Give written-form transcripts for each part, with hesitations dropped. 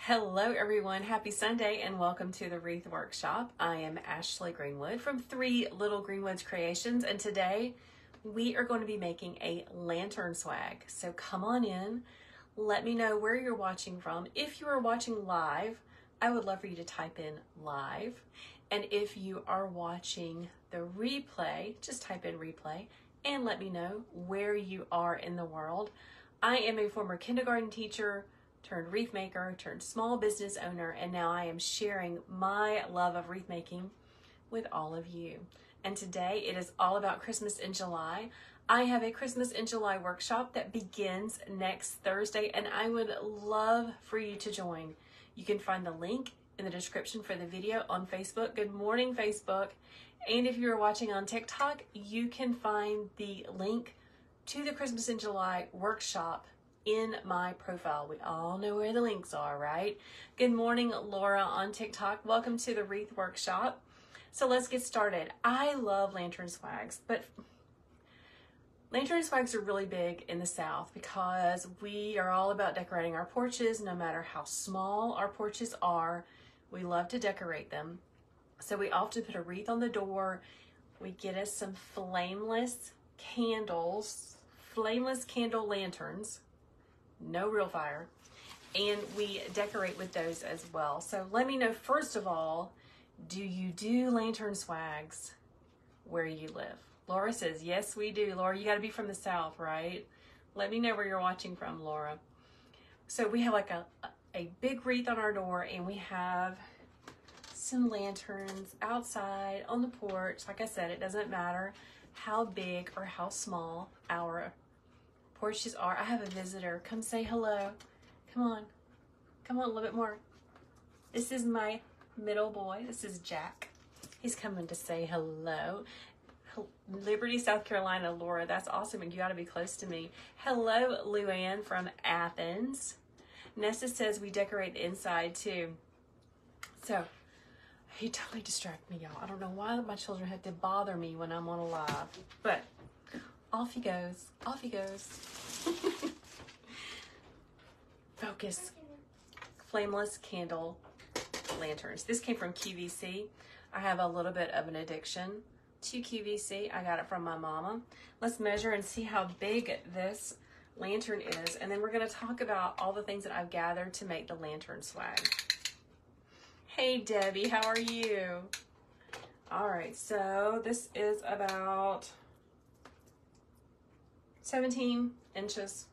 Hello everyone, happy Sunday and welcome to the Wreath Workshop. I am Ashley Greenwood from Three Little Greenwoods Creations, and today we are going to be making a lantern swag. So come on in, let me know where you're watching from. If you are watching live, I would love for you to type in live. And if you are watching the replay, just type in replay and let me know where you are in the world. I am a former kindergarten teacher, turned wreath maker, turned small business owner, and now I am sharing my love of wreath making with all of you. And today it is all about Christmas in July. I have a Christmas in July workshop that begins next Thursday, and I would love for you to join. You can find the link in the description for the video on Facebook. Good morning, Facebook. And if you're watching on TikTok, you can find the link to the Christmas in July workshop in my profile. We all know where the links are, right? Good morning, Laura on TikTok. Welcome to the Wreath Workshop. So let's get started. I love lantern swags, but lantern swags are really big in the South because we are all about decorating our porches. No matter how small our porches are, we love to decorate them. So we often put a wreath on the door. We get us some flameless candles, flameless candle lanterns, no real fire, and we decorate with those as well. So let me know, first of all, do you do lantern swags where you live? Laura says, yes, we do. Laura, you got to be from the South, right? Let me know where you're watching from, Laura. So we have like a big wreath on our door, and we have some lanterns outside on the porch. Like I said, it doesn't matter how big or how small our porches are. I have a visitor. Come say hello. Come on. Come on a little bit more. This is my middle boy. This is Jack. He's coming to say hello. Liberty, South Carolina, Laura. That's awesome, and you got to be close to me. Hello, Luann from Athens. Nessa says we decorate the inside too. So he totally distracted me, y'all. I don't know why my children have to bother me when I'm on a live, but off he goes. Off he goes. Focus. Flameless candle lanterns. This came from QVC. I have a little bit of an addiction to QVC. I got it from my mama. Let's measure and see how big this lantern is, and then we're going to talk about all the things that I've gathered to make the lantern swag. Hey Debbie, how are you? All right, so this is about 17 inches,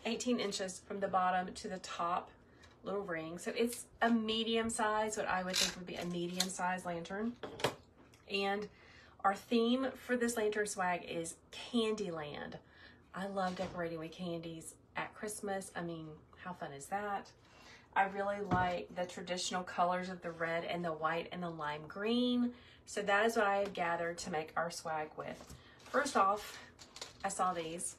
18 inches from the bottom to the top little ring. So it's a medium size, what I would think would be a medium size lantern. And our theme for this lantern swag is Candyland. I love decorating with candies at Christmas. I mean, how fun is that? I really like the traditional colors of the red and the white and the lime green. So that is what I have gathered to make our swag with. First off, I saw these.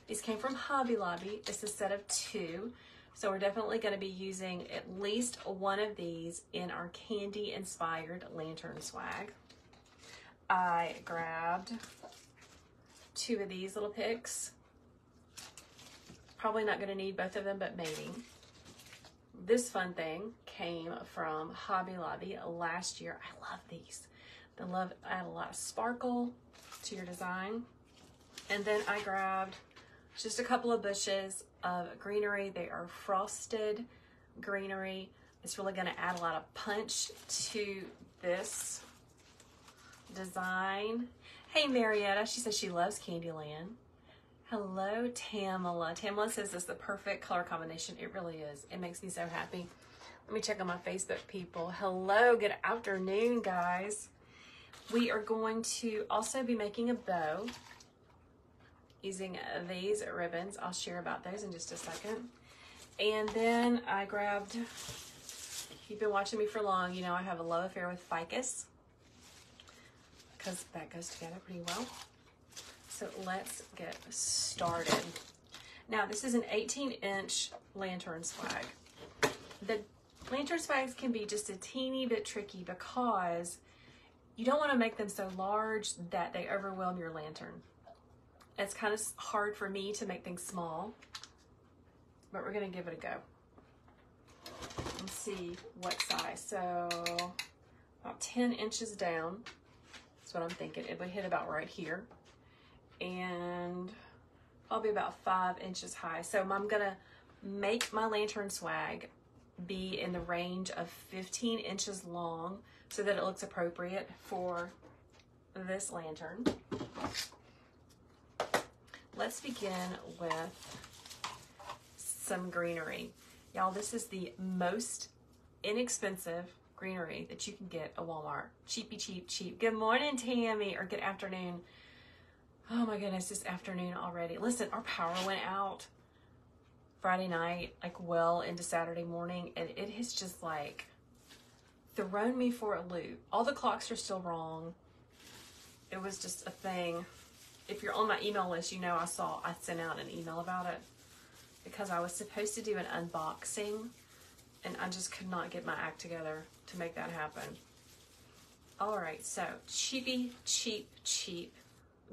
These came from Hobby Lobby. It's a set of 2. So we're definitely going to be using at least one of these in our candy-inspired lantern swag. I grabbed 2 of these little picks. Probably not going to need both of them, but maybe. This fun thing came from Hobby Lobby last year. I love these. Add a lot of sparkle to your design. And then I grabbed just a couple of bushes of greenery. They are frosted greenery. It's really going to add a lot of punch to this design. Hey Marietta, she says she loves Candyland. Hello Tamala. Tamala says this is the perfect color combination. It really is. It makes me so happy. Let me check on my Facebook people. Hello, good afternoon guys. We are going to also be making a bow using these ribbons. I'll share about those in just a second. And then I grabbed, if you've been watching me for long, you know I have a love affair with ficus because that goes together pretty well. So let's get started. Now this is an 18-inch lantern swag. The lantern swags can be just a teeny bit tricky because you don't want to make them so large that they overwhelm your lantern. It's kind of hard for me to make things small, but we're going to give it a go. and see what size. So about 10 inches down. That's what I'm thinking. It would hit about right here. And probably about 5 inches high. So I'm gonna make my lantern swag be in the range of 15 inches long so that it looks appropriate for this lantern. Let's begin with some greenery. Y'all, this is the most inexpensive greenery that you can get at Walmart. Cheapy, cheap, cheap. Good morning, Tammy, or good afternoon. Oh my goodness, it's afternoon already. Listen, our power went out Friday night, like well into Saturday morning, and it has just like thrown me for a loop. All the clocks are still wrong. It was just a thing. If you're on my email list, you know I sent out an email about it because I was supposed to do an unboxing and I just could not get my act together to make that happen. All right, so cheapy, cheap, cheap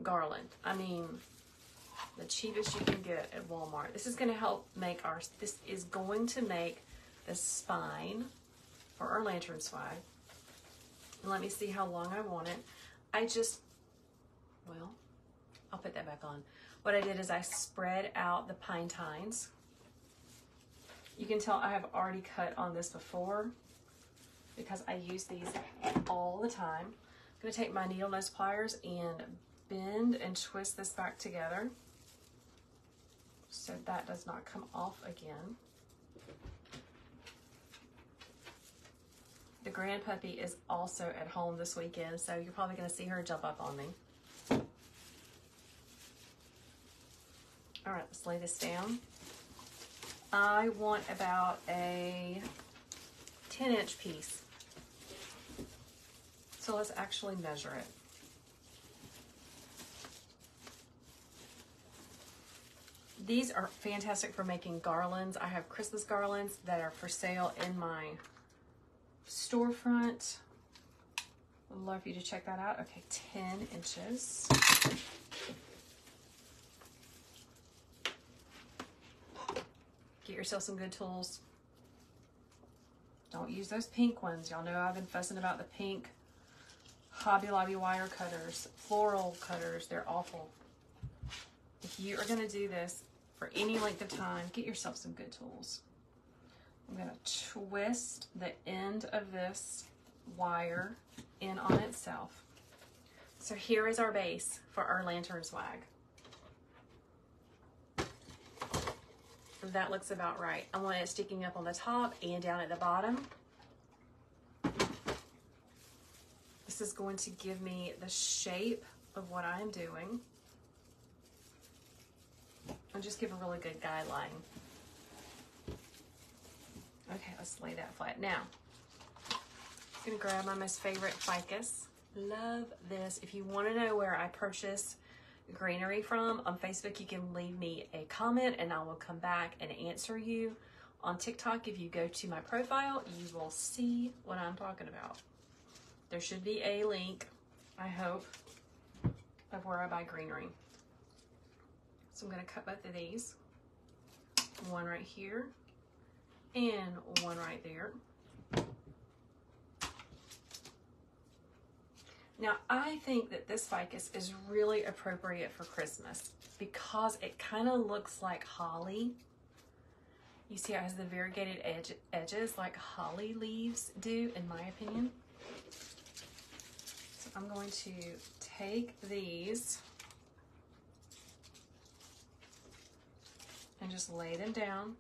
garland. I mean, the cheapest you can get at Walmart. This is going to help make this is going to make the spine for our lantern swag. And let me see how long I want it. Well, I'll put that back on. What I did is I spread out the pine tines. You can tell I have already cut on this before because I use these all the time. I'm going to take my needle nose pliers and bend and twist this back together so that does not come off again. The grand puppy is also at home this weekend, so you're probably going to see her jump up on me. All right, let's lay this down. I want about a 10-inch piece. So let's actually measure it. These are fantastic for making garlands. I have Christmas garlands that are for sale in my storefront. I'd love for you to check that out. Okay, 10 inches. Get yourself some good tools. Don't use those pink ones. Y'all know I've been fussing about the pink Hobby Lobby wire cutters, floral cutters. They're awful. If you are going to do this for any length of time, get yourself some good tools. I'm going to twist the end of this wire in on itself. So here is our base for our lantern swag. That looks about right. I want it sticking up on the top and down at the bottom. This is going to give me the shape of what I'm doing. And just give a really good guideline. Okay, let's lay that flat. Now, I'm gonna grab my most favorite ficus. Love this. If you wanna know where I purchase greenery from on Facebook, you can leave me a comment and I will come back and answer you. On TikTok, if you go to my profile, you will see what I'm talking about. There should be a link, I hope, of where I buy greenery. So I'm going to cut both of these. One right here and one right there. Now, I think that this ficus is really appropriate for Christmas because it kind of looks like holly. You see how it has the variegated edges like holly leaves do, in my opinion. So I'm going to take these and just lay them down.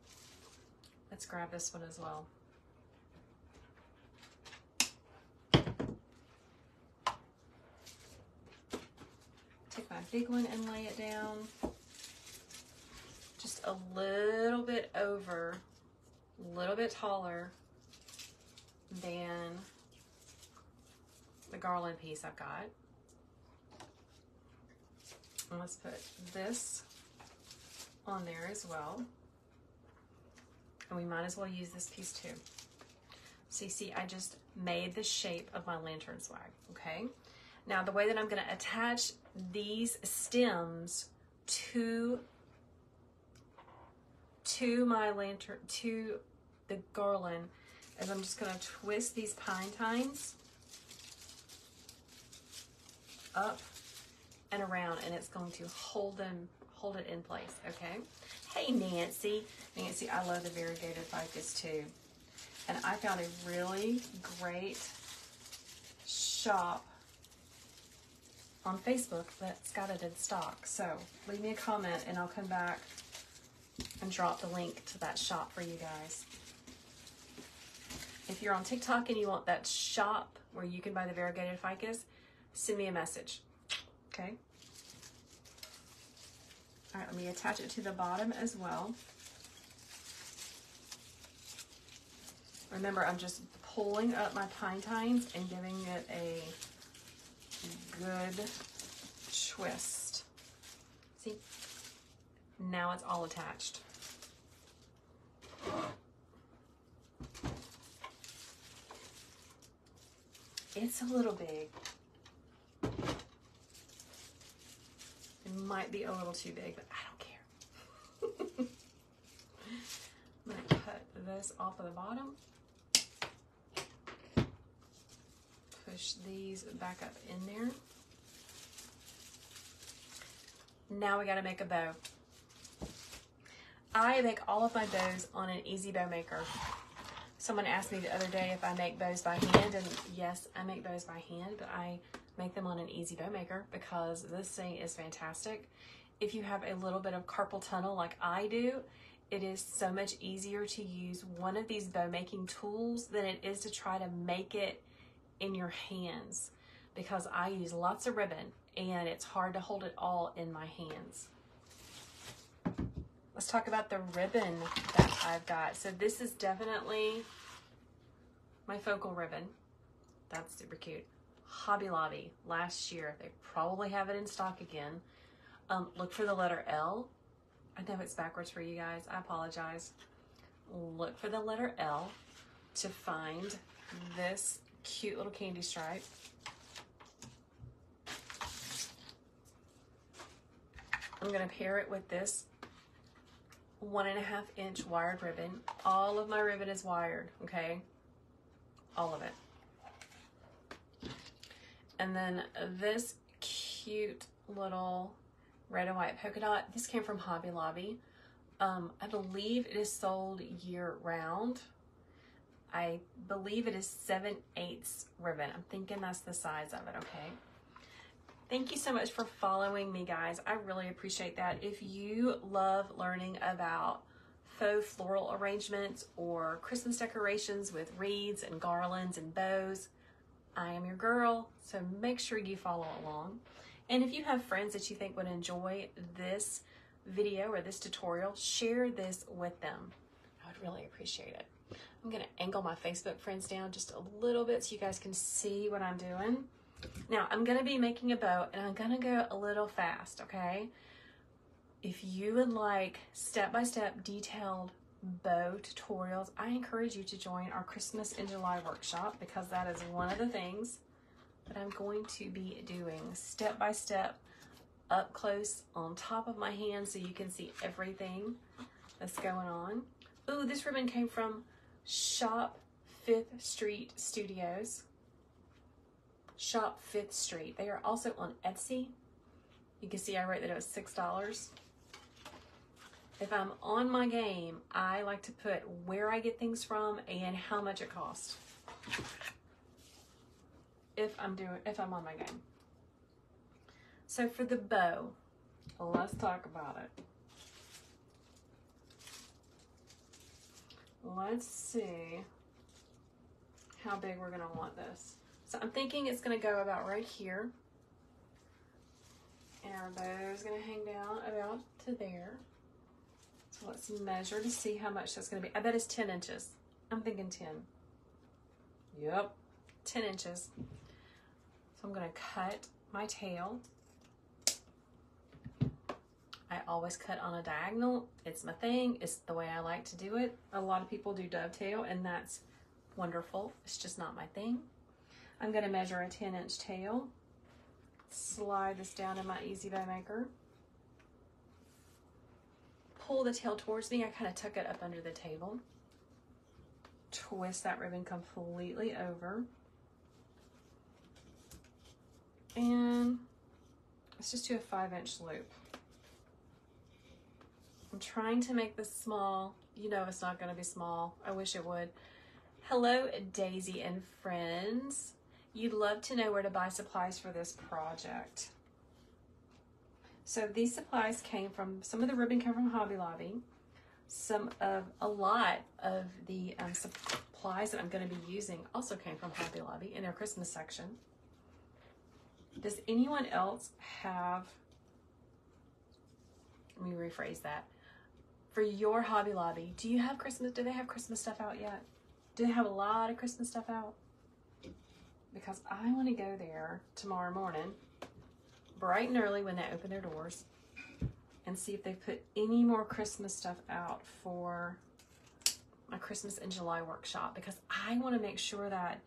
Let's grab this one as well. Take my big one and lay it down. Just a little bit over, a little bit taller than the garland piece I've got. And let's put this on there as well. And we might as well use this piece too. So you see, I just made the shape of my lantern swag, okay? Now the way that I'm gonna attach these stems to my lantern, to the garland, is I'm just going to twist these pine tines up and around, and it's going to hold it in place, okay? Hey, Nancy. Nancy, I love the variegated ficus too. And I found a really great shop on Facebook that's got it in stock. So leave me a comment and I'll come back and drop the link to that shop for you guys. If you're on TikTok and you want that shop where you can buy the variegated ficus, send me a message, okay? All right, let me attach it to the bottom as well. Remember, I'm just pulling up my pine tines and giving it a good twist. See? Now it's all attached. It's a little big. It might be a little too big, but I don't care. I'm going to cut this off of the bottom. Push these back up in there. Now we got to make a bow. I make all of my bows on an easy bow maker. Someone asked me the other day if I make bows by hand, and yes, I make bows by hand, but I make them on an easy bow maker because this thing is fantastic. If you have a little bit of carpal tunnel like I do, it is so much easier to use one of these bow making tools than it is to try to make it in your hands, because I use lots of ribbon and it's hard to hold it all in my hands. Let's talk about the ribbon that I've got. So this is definitely my focal ribbon. That's super cute. Hobby Lobby last year. They probably have it in stock again. Look for the letter L. I know it's backwards for you guys. I apologize. Look for the letter L to find this cute little candy stripe. I'm going to pair it with this 1.5 inch wired ribbon. All of my ribbon is wired, okay? All of it. And then this cute little red and white polka dot. This came from Hobby Lobby. I believe it is sold year round. I believe it is 7/8 ribbon. I'm thinking that's the size of it, okay? Thank you so much for following me, guys. I really appreciate that. If you love learning about faux floral arrangements or Christmas decorations with wreaths and garlands and bows, I am your girl, so make sure you follow along. And if you have friends that you think would enjoy this video or this tutorial, share this with them. I would really appreciate it. I'm going to angle my Facebook friends down just a little bit so you guys can see what I'm doing. Now, I'm going to be making a bow, and I'm going to go a little fast, okay? If you would like step-by-step detailed bow tutorials, I encourage you to join our Christmas in July workshop, because that is one of the things that I'm going to be doing step-by-step, up close on top of my hand so you can see everything that's going on. Ooh, this ribbon came from Shop 5th Street Studios. Shop 5th Street. They are also on Etsy. You can see I wrote that it was $6. If I'm on my game, I like to put where I get things from and how much it costs. If I'm on my game. So for the bow, let's talk about it. Let's see how big we're going to want this. So I'm thinking it's going to go about right here. And our bow is going to hang down about to there. So let's measure to see how much that's going to be. I bet it's 10 inches. I'm thinking 10. Yep, 10 inches. So I'm going to cut my tail. I always cut on a diagonal. It's my thing. It's the way I like to do it. A lot of people do dovetail, and that's wonderful. It's just not my thing. I'm going to measure a 10-inch tail. Slide this down in my Easy Bow Maker. Pull the tail towards me. I kind of tuck it up under the table. twist that ribbon completely over. And let's just do a 5-inch loop. I'm trying to make this small. You know it's not going to be small. I wish it would. Hello, Daisy and friends. You'd love to know where to buy supplies for this project. So these supplies came from, some of the ribbon came from Hobby Lobby. A lot of the supplies that I'm going to be using also came from Hobby Lobby in their Christmas section. Does anyone else have, let me rephrase that. For your Hobby Lobby, do they have Christmas stuff out yet? Do they have a lot of Christmas stuff out? Because I want to go there tomorrow morning, bright and early when they open their doors, and see if they put any more Christmas stuff out for my Christmas in July workshop, because I want to make sure that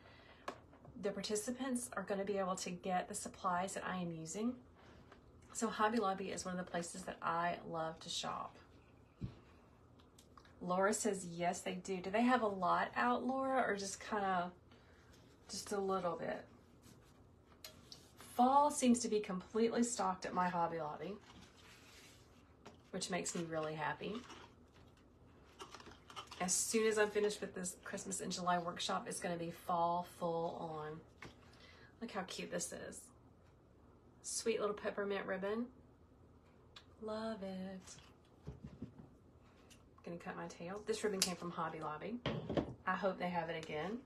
the participants are going to be able to get the supplies that I am using. So Hobby Lobby is one of the places that I love to shop. Laura says, yes, they do. Do they have a lot out, Laura, or just a little bit? Fall seems to be completely stocked at my Hobby Lobby, which makes me really happy. As soon as I'm finished with this Christmas in July workshop, it's going to be fall full on. Look how cute this is. Sweet little peppermint ribbon. Love it. Gonna cut my tail. This ribbon came from Hobby Lobby. I hope they have it again.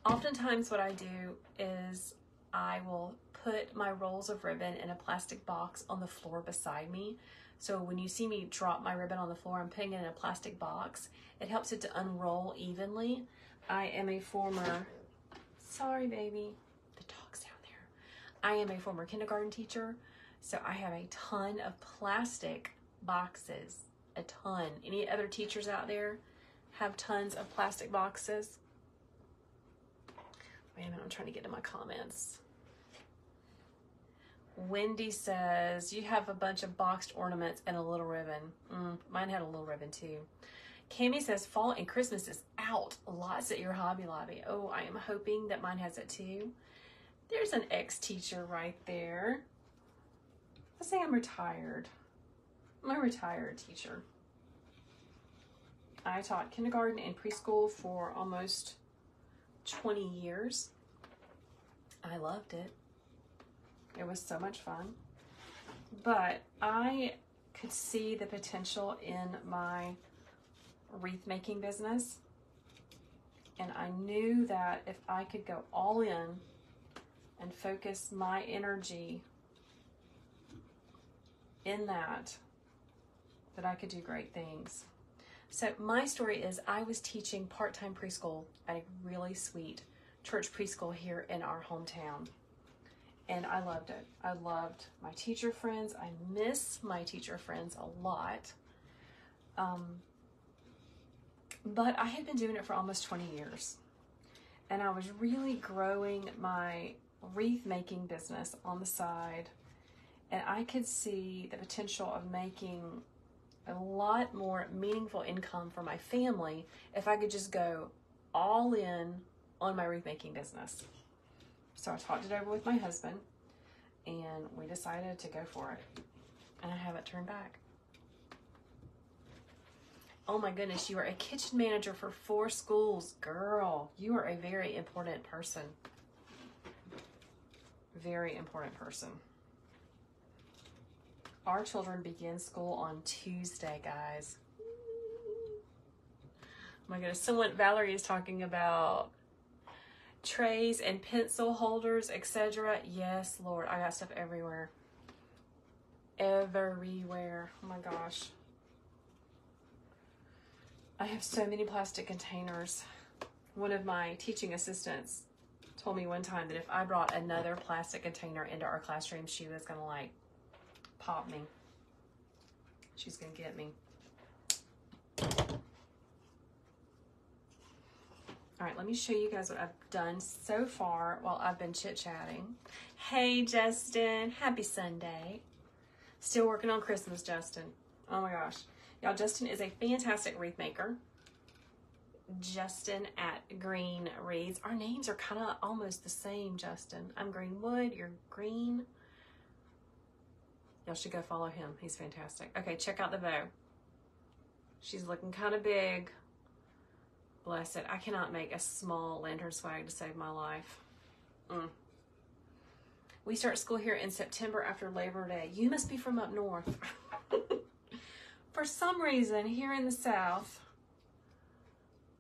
Oftentimes what I do is I will put my rolls of ribbon in a plastic box on the floor beside me. So when you see me drop my ribbon on the floor, I'm putting it in a plastic box. It helps it to unroll evenly. I am a former, sorry baby, the dog's down there. I am a former kindergarten teacher, so I have a ton of plastic boxes. A ton. Any other teachers out there have tons of plastic boxes? Wait a minute, I'm trying to get to my comments. Wendy says, you have a bunch of boxed ornaments and a little ribbon. Mine had a little ribbon too. Cami says, fall and Christmas is out. Lots at your Hobby Lobby. Oh, I am hoping that mine has it too. There's an ex-teacher right there. Let's say I'm retired. I'm a retired teacher. I taught kindergarten and preschool for almost 20 years. I loved it. It was so much fun. But I could see the potential in my wreath making business. And I knew that if I could go all in and focus my energy in that I could do great things. So my story is I was teaching part-time preschool at a really sweet church preschool here in our hometown. And I loved it. I loved my teacher friends. I miss my teacher friends a lot. But I had been doing it for almost 20 years. And I was really growing my wreath making business on the side. And I could see the potential of making a lot more meaningful income for my family if I could just go all in on my wreath making business. So I talked it over with my husband and we decided to go for it. And I haven't turned back. Oh my goodness, you are a kitchen manager for 4 schools. Girl, you are a very important person. Very important person. Our children begin school on Tuesday, guys. Oh my goodness, Valerie is talking about trays and pencil holders, etc. Yes, Lord, I got stuff everywhere. Everywhere. Oh my gosh. I have so many plastic containers. One of my teaching assistants told me one time that if I brought another plastic container into our classroom, she was gonna like pop me. She's gonna get me. All right, let me show you guys what I've done so far while I've been chit-chatting. Hey, Justin, happy Sunday. Still working on Christmas, Justin. Oh my gosh. Y'all, Justin is a fantastic wreath maker. Justin at Green Wreaths. Our names are kind of almost the same, Justin. I'm Greenwood, you're Green. Y'all should go follow him. He's fantastic. Okay, check out the bow. She's looking kind of big. Bless it. I cannot make a small lantern swag to save my life. We start school here in September after Labor Day. You must be from up north. For some reason, here in the South,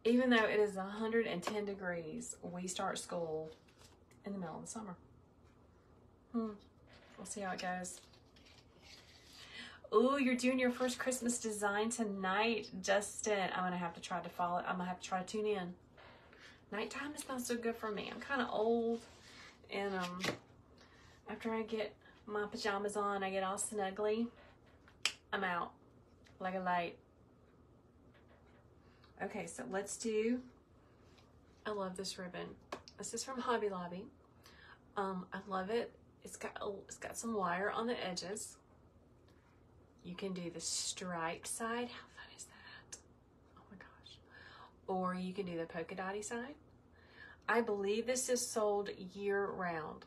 even though it is 110 degrees, we start school in the middle of the summer. We'll see how it goes. Ooh, you're doing your first Christmas design tonight, Justin. I'm gonna have to try to follow. I'm gonna have to try to tune in. Nighttime is not so good for me. I'm kind of old, and after I get my pajamas on, I get all snuggly. I'm out like a light. Okay, so let's do. I love this ribbon. This is from Hobby Lobby. I love it. It's got some wire on the edges. You can do the striped side. How fun is that? Oh my gosh. Or you can do the polka dotty side. I believe this is sold year round.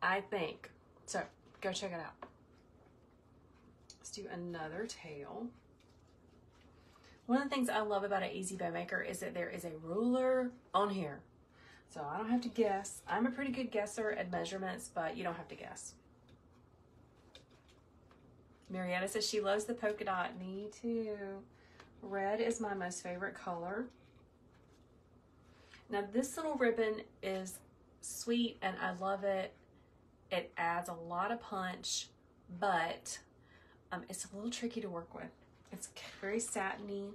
I think. So go check it out. Let's do another tail. One of the things I love about an Easy Bow Maker is that there is a ruler on here. So I don't have to guess. I'm a pretty good guesser at measurements, but you don't have to guess. Marietta says she loves the polka dot. Me too. Red is my most favorite color. Now this little ribbon is sweet and I love it. It adds a lot of punch, but it's a little tricky to work with. It's very satiny.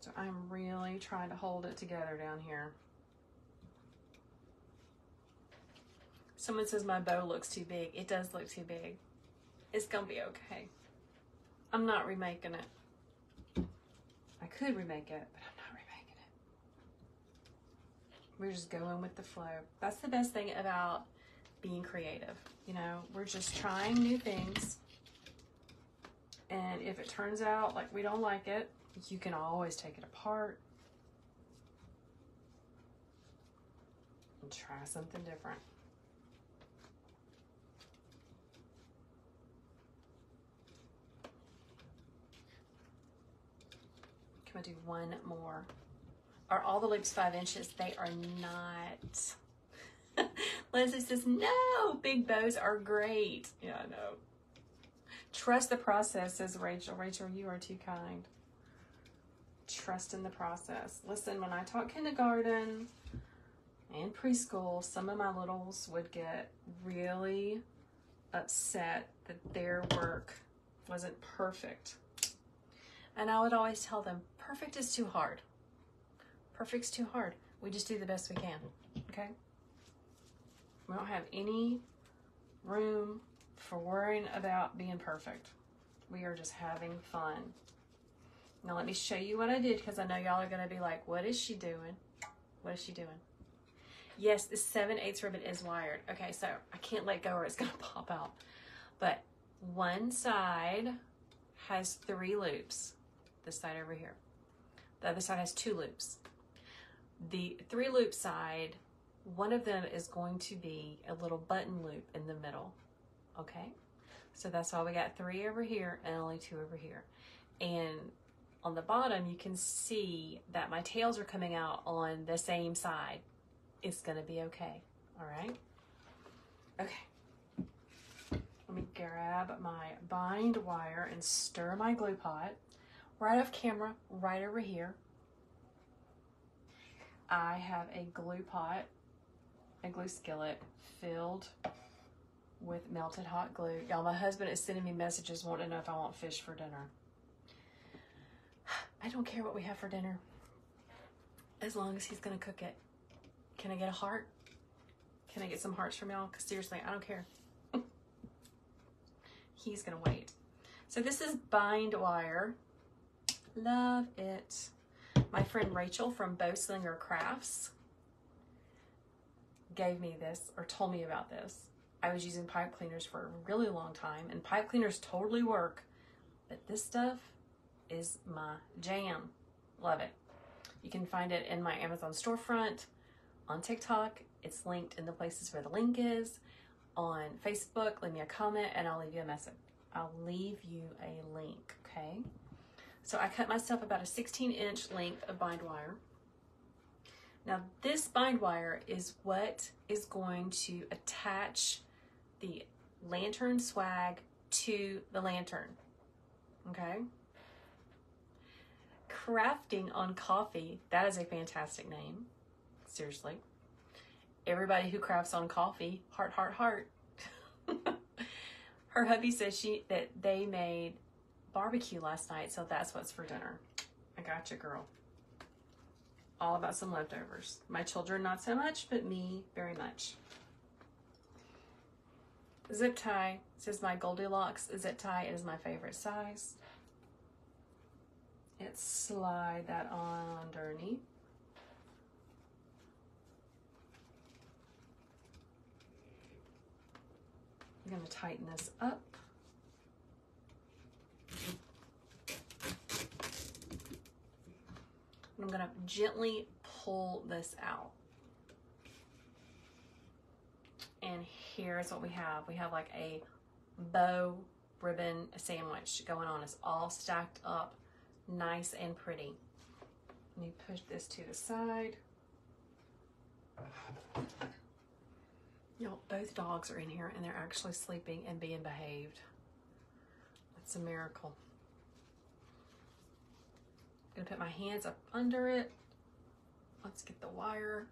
So I'm really trying to hold it together down here. Someone says my bow looks too big. It does look too big. It's gonna be okay. I'm not remaking it. I could remake it, but I'm not remaking it. We're just going with the flow. That's the best thing about being creative. You know, we're just trying new things. And if it turns out like we don't like it, you can always take it apart and try something different. Can I do one more? Are all the loops 5 inches? They are not. Leslie says, no, big bows are great. Yeah, I know. Trust the process, says Rachel. Rachel, you are too kind. Trust in the process. Listen, when I taught kindergarten and preschool, some of my littles would get really upset that their work wasn't perfect. And I would always tell them, perfect is too hard. Perfect's too hard. We just do the best we can, okay? We don't have any room for worrying about being perfect. We are just having fun. Now let me show you what I did, because I know y'all are gonna be like, what is she doing? What is she doing? Yes, the 7/8 ribbon is wired. Okay, so I can't let go or it's gonna pop out. But one side has 3 loops. This side over here. The other side has 2 loops. The 3 loop side, one of them is going to be a little button loop in the middle. Okay, so that's why we got 3 over here and only 2 over here. And on the bottom, you can see that my tails are coming out on the same side. It's gonna be okay, all right? Okay, let me grab my bind wire and stir my glue pot. Right off camera, right over here, I have a glue pot, a glue skillet filled with melted hot glue. Y'all, my husband is sending me messages wanting to know if I want fish for dinner. I don't care what we have for dinner, as long as he's gonna cook it. Can I get a heart? Can I get some hearts from y'all? Because seriously, I don't care. He's gonna wait. So this is bind wire. Love it. My friend Rachel from Bowslinger Crafts gave me this, or told me about this. I was using pipe cleaners for a really long time, and pipe cleaners totally work, but this stuff is my jam. Love it. You can find it in my Amazon storefront, on TikTok. It's linked in the places where the link is. On Facebook, leave me a comment and I'll leave you a message. I'll leave you a link, okay? So I cut myself about a 16-inch length of bind wire. Now this bind wire is what is going to attach the lantern swag to the lantern, okay? Crafting on Coffee, that is a fantastic name, seriously. Everybody who crafts on coffee, heart, heart, heart. Her hubby says that they made barbecue last night, so that's what's for dinner. I got you, girl. All about some leftovers. My children, not so much, but me, very much. Zip tie. This is my Goldilocks zip tie. It is my favorite size. Let's slide that on underneath. I'm going to tighten this up. And I'm going to gently pull this out. And here's what we have. We have like a bow ribbon sandwich going on. It's all stacked up nice and pretty. Let me push this to the side. You know, both dogs are in here and they're actually sleeping and being behaved. It's a miracle. I'm gonna put my hands up under it. Let's get the wire.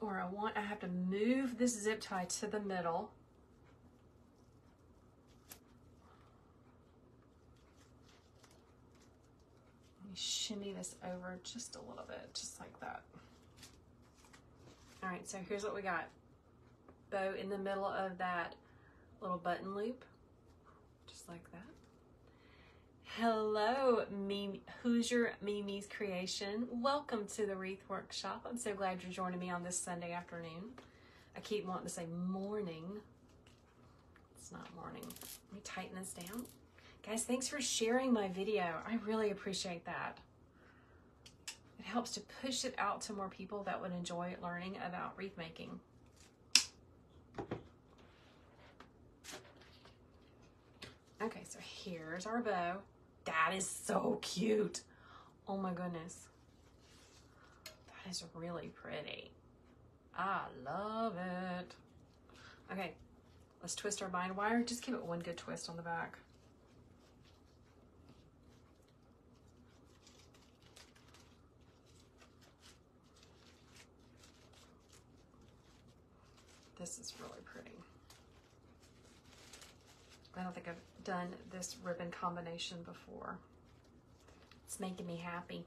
Or I have to move this zip tie to the middle. Let me shimmy this over just a little bit, just like that. All right, so here's what we got. Bow in the middle of that little button loop, just like that. Hello, Mimi. Who's your Mimi's creation? Welcome to the Wreath Workshop. I'm so glad you're joining me on this Sunday afternoon. I keep wanting to say morning. It's not morning. Let me tighten this down. Guys, thanks for sharing my video. I really appreciate that. It helps to push it out to more people that would enjoy learning about wreath making. Okay, so here's our bow. That is so cute. Oh my goodness. That is really pretty. I love it. Okay, let's twist our bind wire. Just give it one good twist on the back. This is really pretty. I don't think I've done this ribbon combination before. It's making me happy.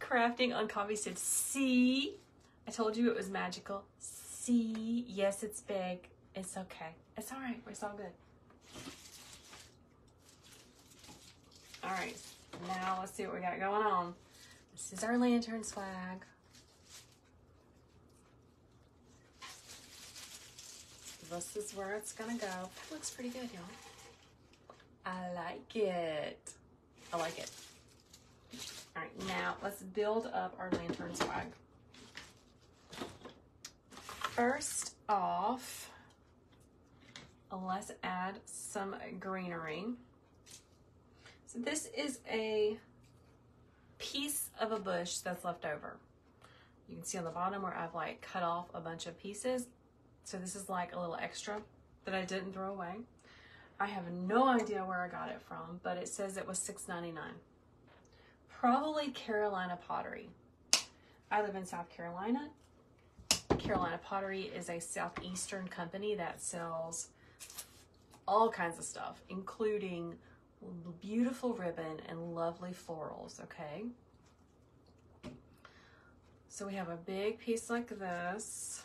Crafting on Coffee said, see? I told you it was magical. See? Yes, it's big. It's okay. It's all right. It's all good. All right. Now let's see what we got going on. This is our lantern swag. This is where it's gonna go. That looks pretty good, y'all. I like it. I like it. All right, now let's build up our lantern swag. First off, let's add some greenery. So this is a piece of a bush that's left over. You can see on the bottom where I've like cut off a bunch of pieces. So this is like a little extra that I didn't throw away. I have no idea where I got it from, but it says it was $6.99. Probably Carolina Pottery. I live in South Carolina. Carolina Pottery is a southeastern company that sells all kinds of stuff, including beautiful ribbon and lovely florals, okay? So we have a big piece like this.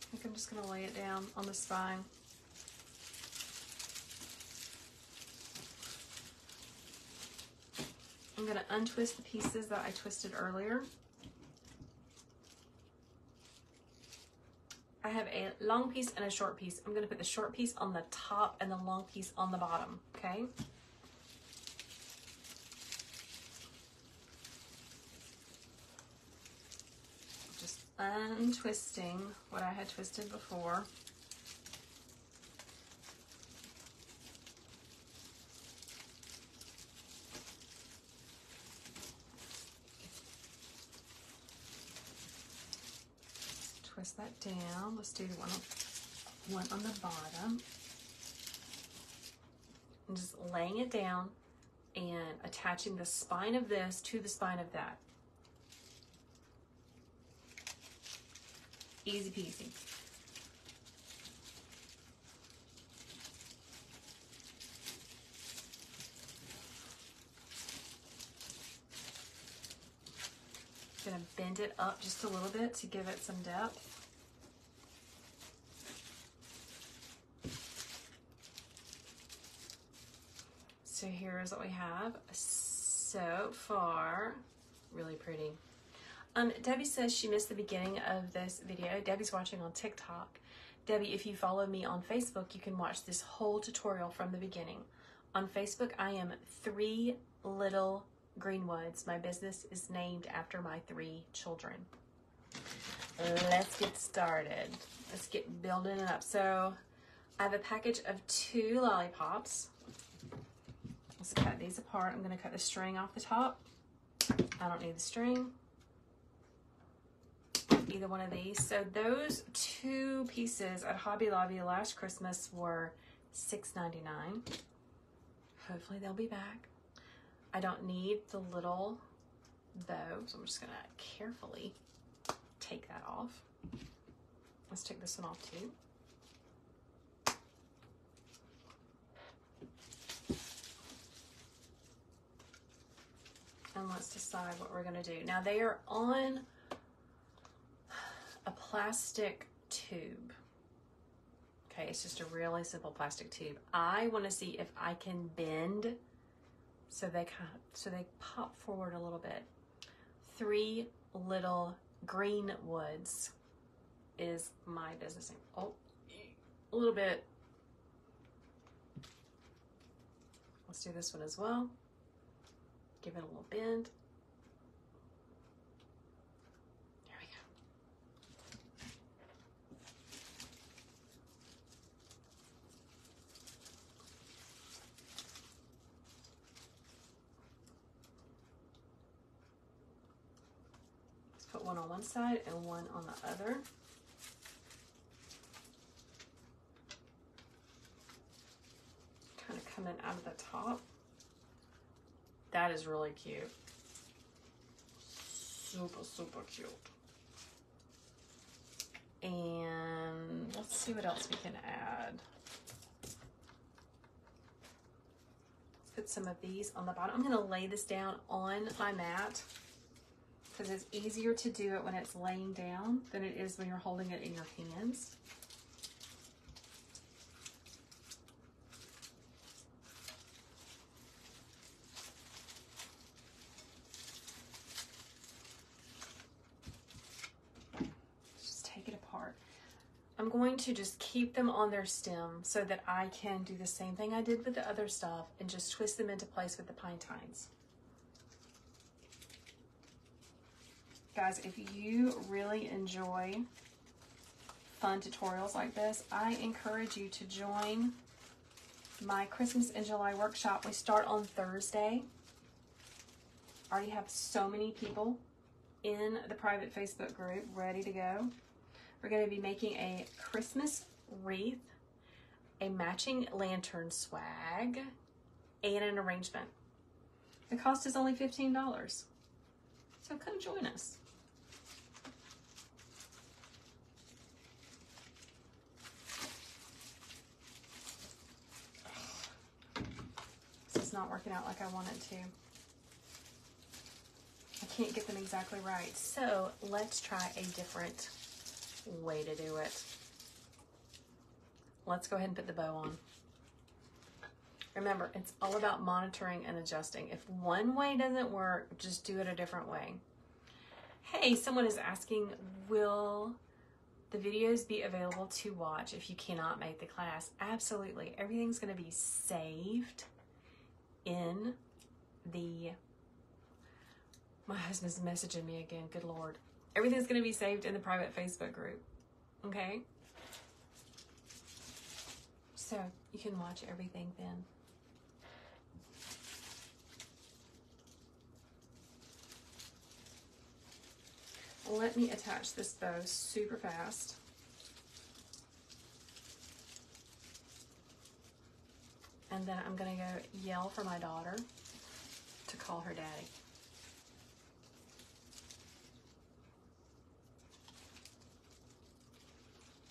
I think I'm just going to lay it down on the spine. I'm going to untwist the pieces that I twisted earlier. I have a long piece and a short piece. I'm going to put the short piece on the top and the long piece on the bottom, okay? Just untwisting what I had twisted before. Twist that down. Let's do one on the bottom. And just laying it down and attaching the spine of this to the spine of that. Easy peasy. Gonna bend it up just a little bit to give it some depth. So here's what we have so far. Really pretty. Debbie says she missed the beginning of this video. Debbie's watching on TikTok. Debbie, if you follow me on Facebook, you can watch this whole tutorial from the beginning. On Facebook, I am 3 Little Greenwoods. My business is named after my 3 children. Let's get started. Let's get building it up. So I have a package of 2 lollipops. Let's cut these apart. I'm going to cut the string off the top. I don't need the string. Either one of these. So those 2 pieces at Hobby Lobby last Christmas were $6.99. Hopefully they'll be back. I don't need the little though, so I'm just going to carefully take that off. Let's take this one off too. And let's decide what we're going to do. Now they are on a plastic tube. Okay, it's just a really simple plastic tube. I want to see if I can bend so they pop forward a little bit. 3 Little Greenwoods is my business name. Oh, a little bit. Let's do this one as well. Give it a little bend. There we go. Let's put one on one side and one on the other. Kind of coming out of the top. That is really cute. Super, super cute. And let's see what else we can add. Let's put some of these on the bottom. I'm gonna lay this down on my mat because it's easier to do it when it's laying down than it is when you're holding it in your hands. I'm going to just keep them on their stem so that I can do the same thing I did with the other stuff and just twist them into place with the pine tines. Guys, if you really enjoy fun tutorials like this, I encourage you to join my Christmas in July workshop. We start on Thursday. I already have so many people in the private Facebook group ready to go. We're going to be making a Christmas wreath, a matching lantern swag, and an arrangement. The cost is only $15. So come join us. This is not working out like I want it to. I can't get them exactly right. So let's try a different way to do it. Let's go ahead and put the bow on. Remember, it's all about monitoring and adjusting. If one way doesn't work, just do it a different way. Hey, someone is asking, will the videos be available to watch if you cannot make the class? Absolutely. Everything's going to be saved in the... My husband's messaging me again. Good Lord. Everything's going to be saved in the private Facebook group. Okay? So you can watch everything then. Let me attach this bow super fast. And then I'm going to go yell for my daughter to call her daddy.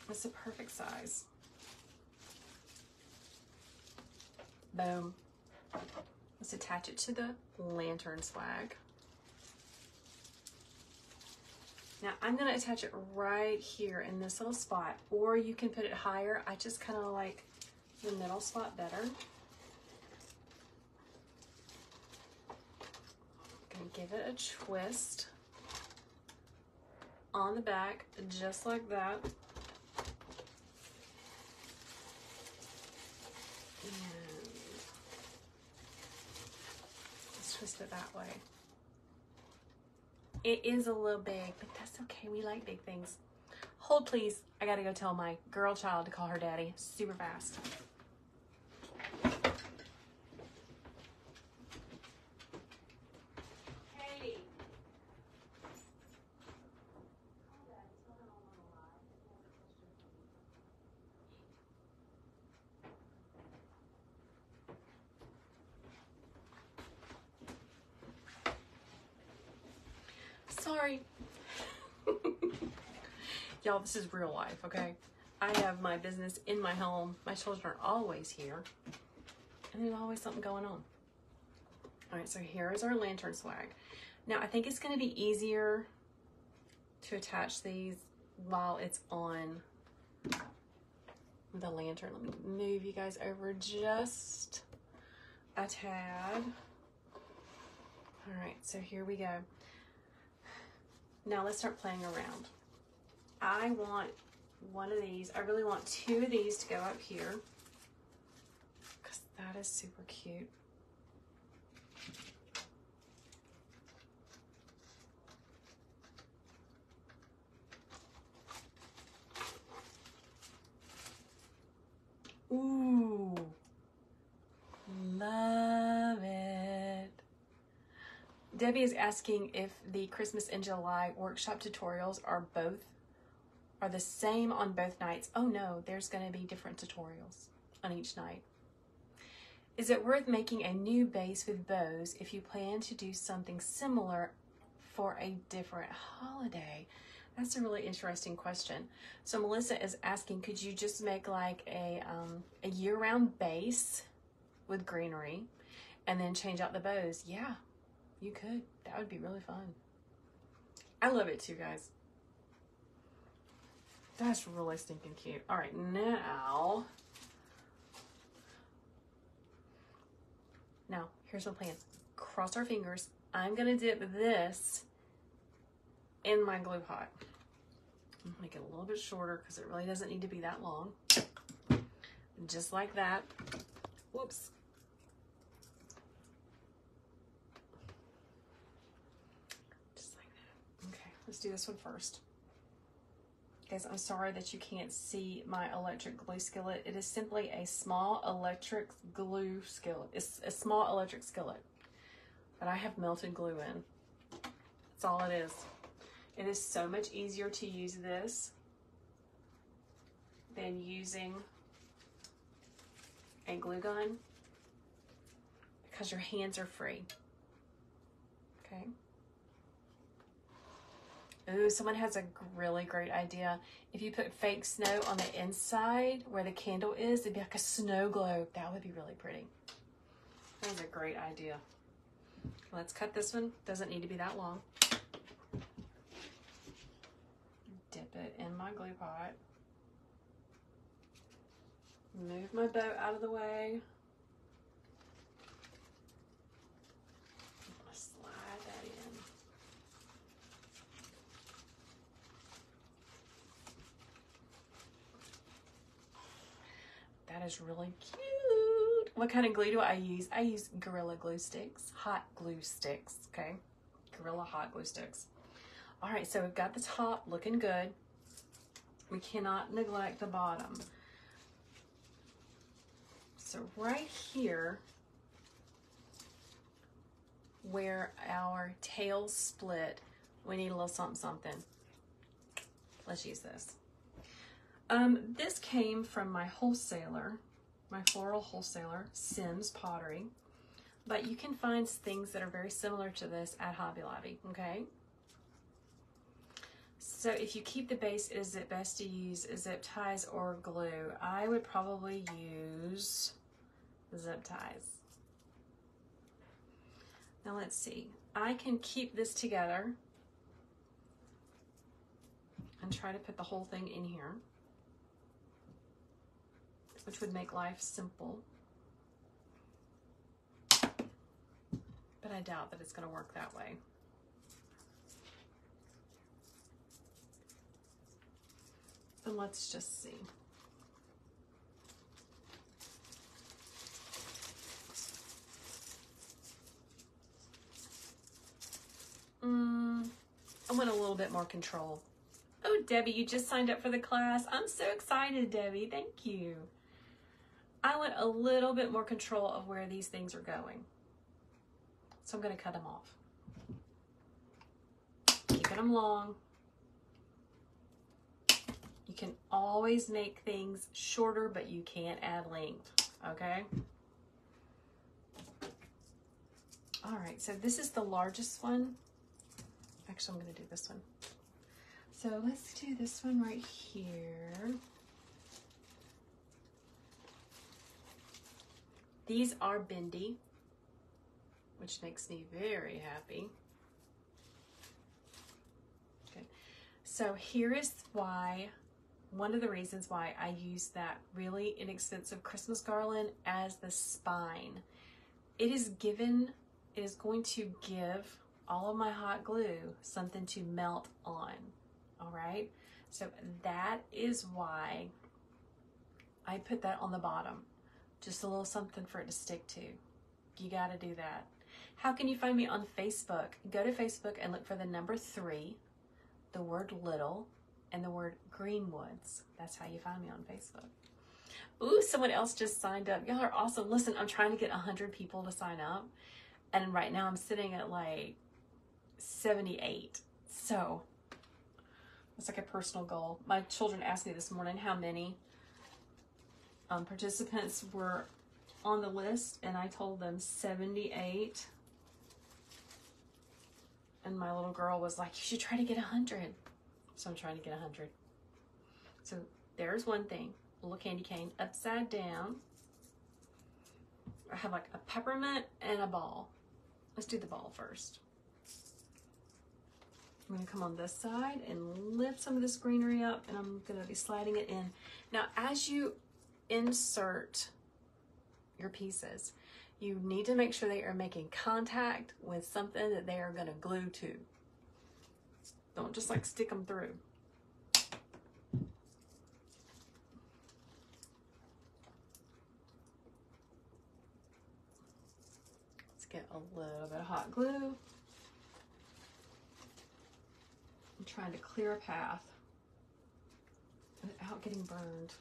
It's a perfect size. Boom. Let's attach it to the lantern swag. Now I'm going to attach it right here in this little spot, or you can put it higher. I just kind of like the middle spot better. Gonna give it a twist on the back, just like that. And let's twist it that way. It is a little big, but that's okay. We like big things. Hold please. I gotta go tell my girl child to call her daddy super fast. Hey. Sorry. Y'all, this is real life, okay? I have my business in my home. My children are always here. And there's always something going on. All right, so here is our lantern swag. Now, I think it's going to be easier to attach these while it's on the lantern. Let me move you guys over just a tad. All right, so here we go. Now let's start playing around. I want one of these. I really want two of these to go up here because that is super cute. Ooh, love it. Debbie is asking if the Christmas in July workshop tutorials are the same on both nights. Oh no, there's going to be different tutorials on each night. Is it worth making a new base with bows if you plan to do something similar for a different holiday? That's a really interesting question. So Melissa is asking, could you just make like a year-round base with greenery and then change out the bows? Yeah, you could. That would be really fun. I love it too, guys. That's really stinking cute. All right, now here's my plan. Cross our fingers. I'm gonna dip this in my glue pot. Make it a little bit shorter because it really doesn't need to be that long. Just like that. Whoops. Just like that. Okay, let's do this one first. Guys, I'm sorry that you can't see my electric glue skillet. It is simply a small electric glue skillet. It's a small electric skillet that I have melted glue in. That's all it is. It is so much easier to use this than using a glue gun because your hands are free. Okay. Ooh, someone has a really great idea. If you put fake snow on the inside where the candle is, it'd be like a snow globe. That would be really pretty. That is a great idea. Let's cut this one. Doesn't need to be that long. Dip it in my glue pot. Move my bow out of the way. Slide that in. That is really cute. What kind of glue do I use? I use Gorilla Glue sticks, hot glue sticks, okay? Gorilla hot glue sticks. All right, so we've got the top looking good. We cannot neglect the bottom. So right here, where our tails split, we need a little something, something. Let's use this. This came from my wholesaler, my floral wholesaler, Sims Pottery. But you can find things that are very similar to this at Hobby Lobby, okay? So if you keep the base, is it best to use zip ties or glue? I would probably use zip ties. Now let's see. I can keep this together and try to put the whole thing in here, which would make life simple. But I doubt that it's going to work that way. And let's just see. I want a little bit more control. Oh, Debbie, you just signed up for the class. I'm so excited, Debbie. Thank you. I want a little bit more control of where these things are going. So I'm going to cut them off. Keeping them long. You can always make things shorter, but you can't add length, okay? All right, so this is the largest one. Actually, I'm going to do this one. So let's do this one right here. These are bendy, which makes me very happy. Okay, so here is why, one of the reasons why I use that really inexpensive Christmas garland as the spine. It is going to give all of my hot glue something to melt on, all right? So that is why I put that on the bottom. Just a little something for it to stick to. You gotta do that. How can you find me on Facebook? Go to Facebook and look for the number 3, the word little, and the word Greenwoods. That's how you find me on Facebook. Ooh, someone else just signed up. Y'all are awesome. Listen, I'm trying to get 100 people to sign up. And right now I'm sitting at like 78. So it's like a personal goal. My children asked me this morning how many participants were on the list, and I told them 78. And my little girl was like, you should try to get 100. So I'm trying to get 100. So there's one thing. A little candy cane upside down. I have like a peppermint and a ball. Let's do the ball first. I'm going to come on this side and lift some of this greenery up, and I'm going to be sliding it in. Now, as you insert your pieces, you need to make sure they are making contact with something that they are going to glue to. Don't just like stick them through. Let's get a little bit of hot glue. I'm trying to clear a path without getting burned.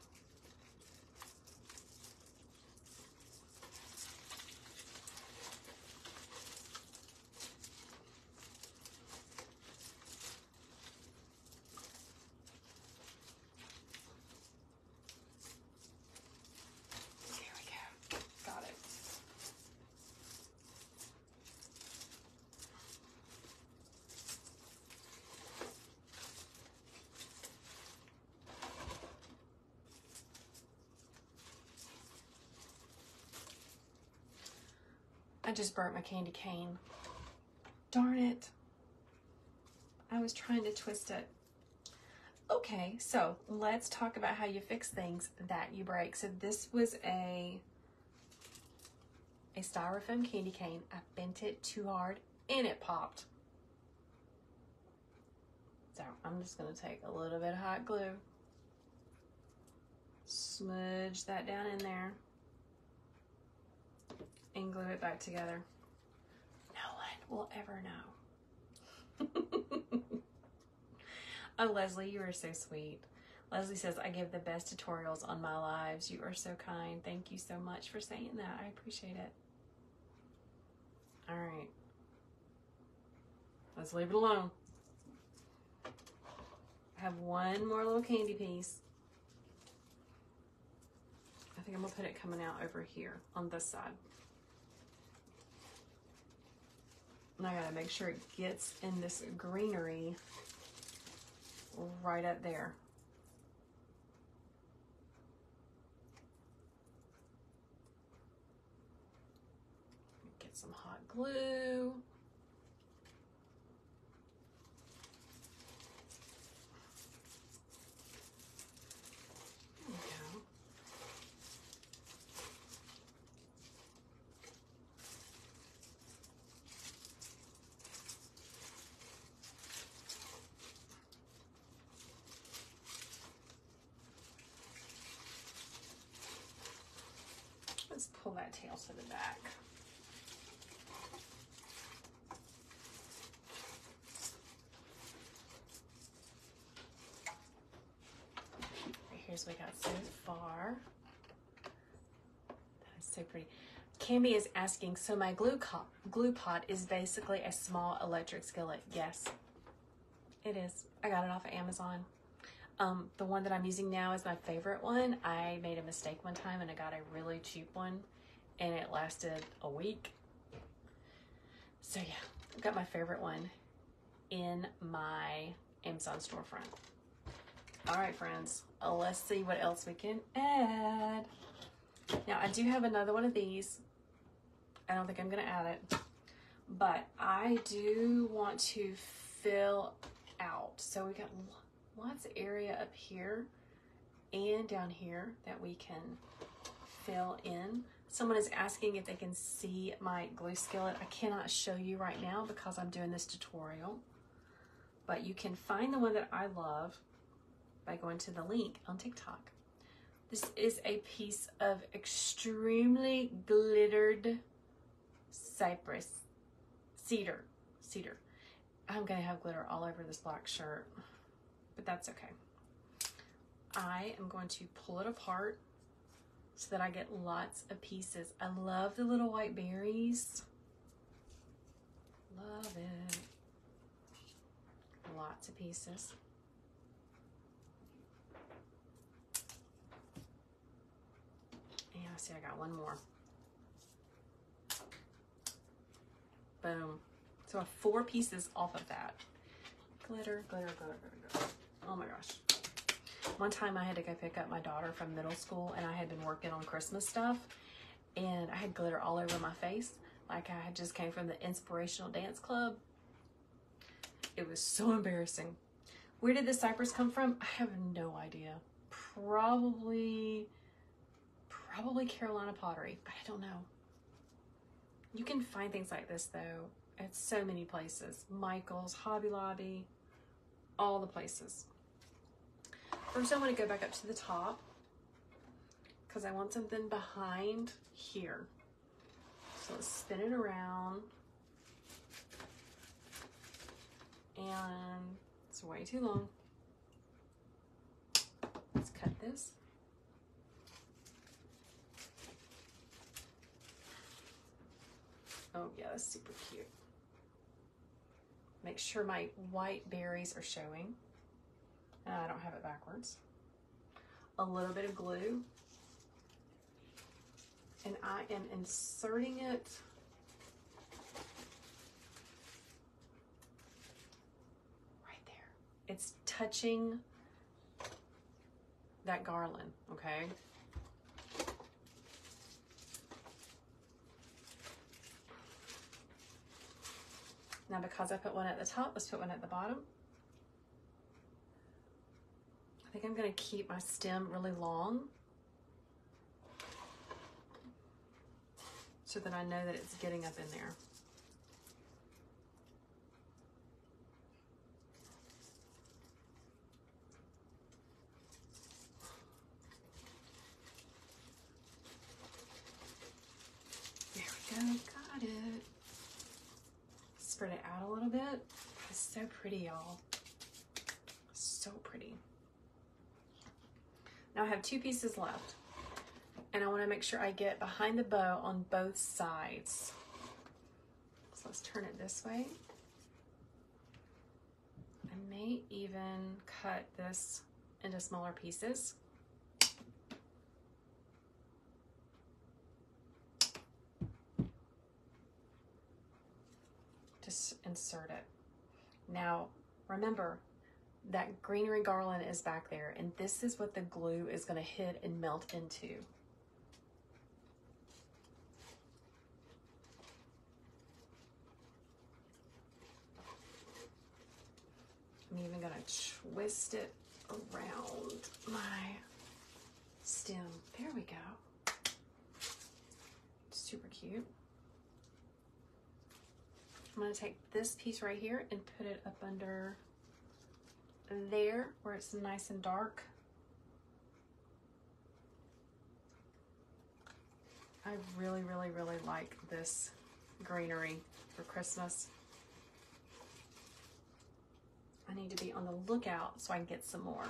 I just burnt my candy cane. Darn it. I was trying to twist it. Okay, so let's talk about how you fix things that you break. So this was a styrofoam candy cane. I bent it too hard and it popped. So I'm just gonna take a little bit of hot glue. Smudge that down in there and glue it back together. No one will ever know. Oh, Leslie, you are so sweet. Leslie says, I give the best tutorials on my lives. You are so kind. Thank you so much for saying that. I appreciate it. All right. Let's leave it alone. I have one more little candy piece. I think I'm gonna put it coming out over here on this side. And I gotta make sure it gets in this greenery right up there. Get some hot glue. Let's pull that tail to the back. Here's what we got so far. That is so pretty. Cammy is asking, so my glue pot is basically a small electric skillet. Yes, it is. I got it off of Amazon. The one that I'm using now is my favorite one. I made a mistake one time and I got a really cheap one and it lasted a week. So yeah, I've got my favorite one in my Amazon storefront. All right, friends, let's see what else we can add. Now I do have another one of these. I don't think I'm gonna add it, but I do want to fill out. So we got lots of area up here and down here that we can fill in. Someone is asking if they can see my glue skillet. I cannot show you right now because I'm doing this tutorial, but you can find the one that I love by going to the link on TikTok. This is a piece of extremely glittered cedar. I'm gonna have glitter all over this black shirt, but that's okay. I am going to pull it apart so that I get lots of pieces. I love the little white berries. Love it. Lots of pieces. And I see I got one more. Boom. So I have 4 pieces off of that. Glitter, glitter, glitter, glitter, glitter. Oh my gosh. One time I had to go pick up my daughter from middle school and I had been working on Christmas stuff and I had glitter all over my face like I had just came from the inspirational dance club. It was so embarrassing. Where did this cypress come from? I have no idea. Probably Carolina pottery. I don't know. You can find things like this though at so many places. Michael's, Hobby Lobby, all the places. First I want to go back up to the top because I want something behind here. So let's spin it around. And it's way too long. Let's cut this. Oh yeah, that's super cute. Make sure my white berries are showing. I don't have it backwards. A little bit of glue. And I am inserting it right there. It's touching that garland, okay? Now because I put one at the top, let's put one at the bottom. I think I'm gonna keep my stem really long so that I know that it's getting up in there. got it. Spread it out a little bit. It's so pretty, y'all. So pretty. Now I have 2 pieces left, and I want to make sure I get behind the bow on both sides. So let's turn it this way. I may even cut this into smaller pieces. Just insert it. Now, remember, that greenery garland is back there, and this is what the glue is going to hit and melt into. I'm even going to twist it around my stem. There we go. Super cute. I'm going to take this piece right here and put it up under there where it's nice and dark. I really, really, really like this greenery for Christmas. I need to be on the lookout so I can get some more.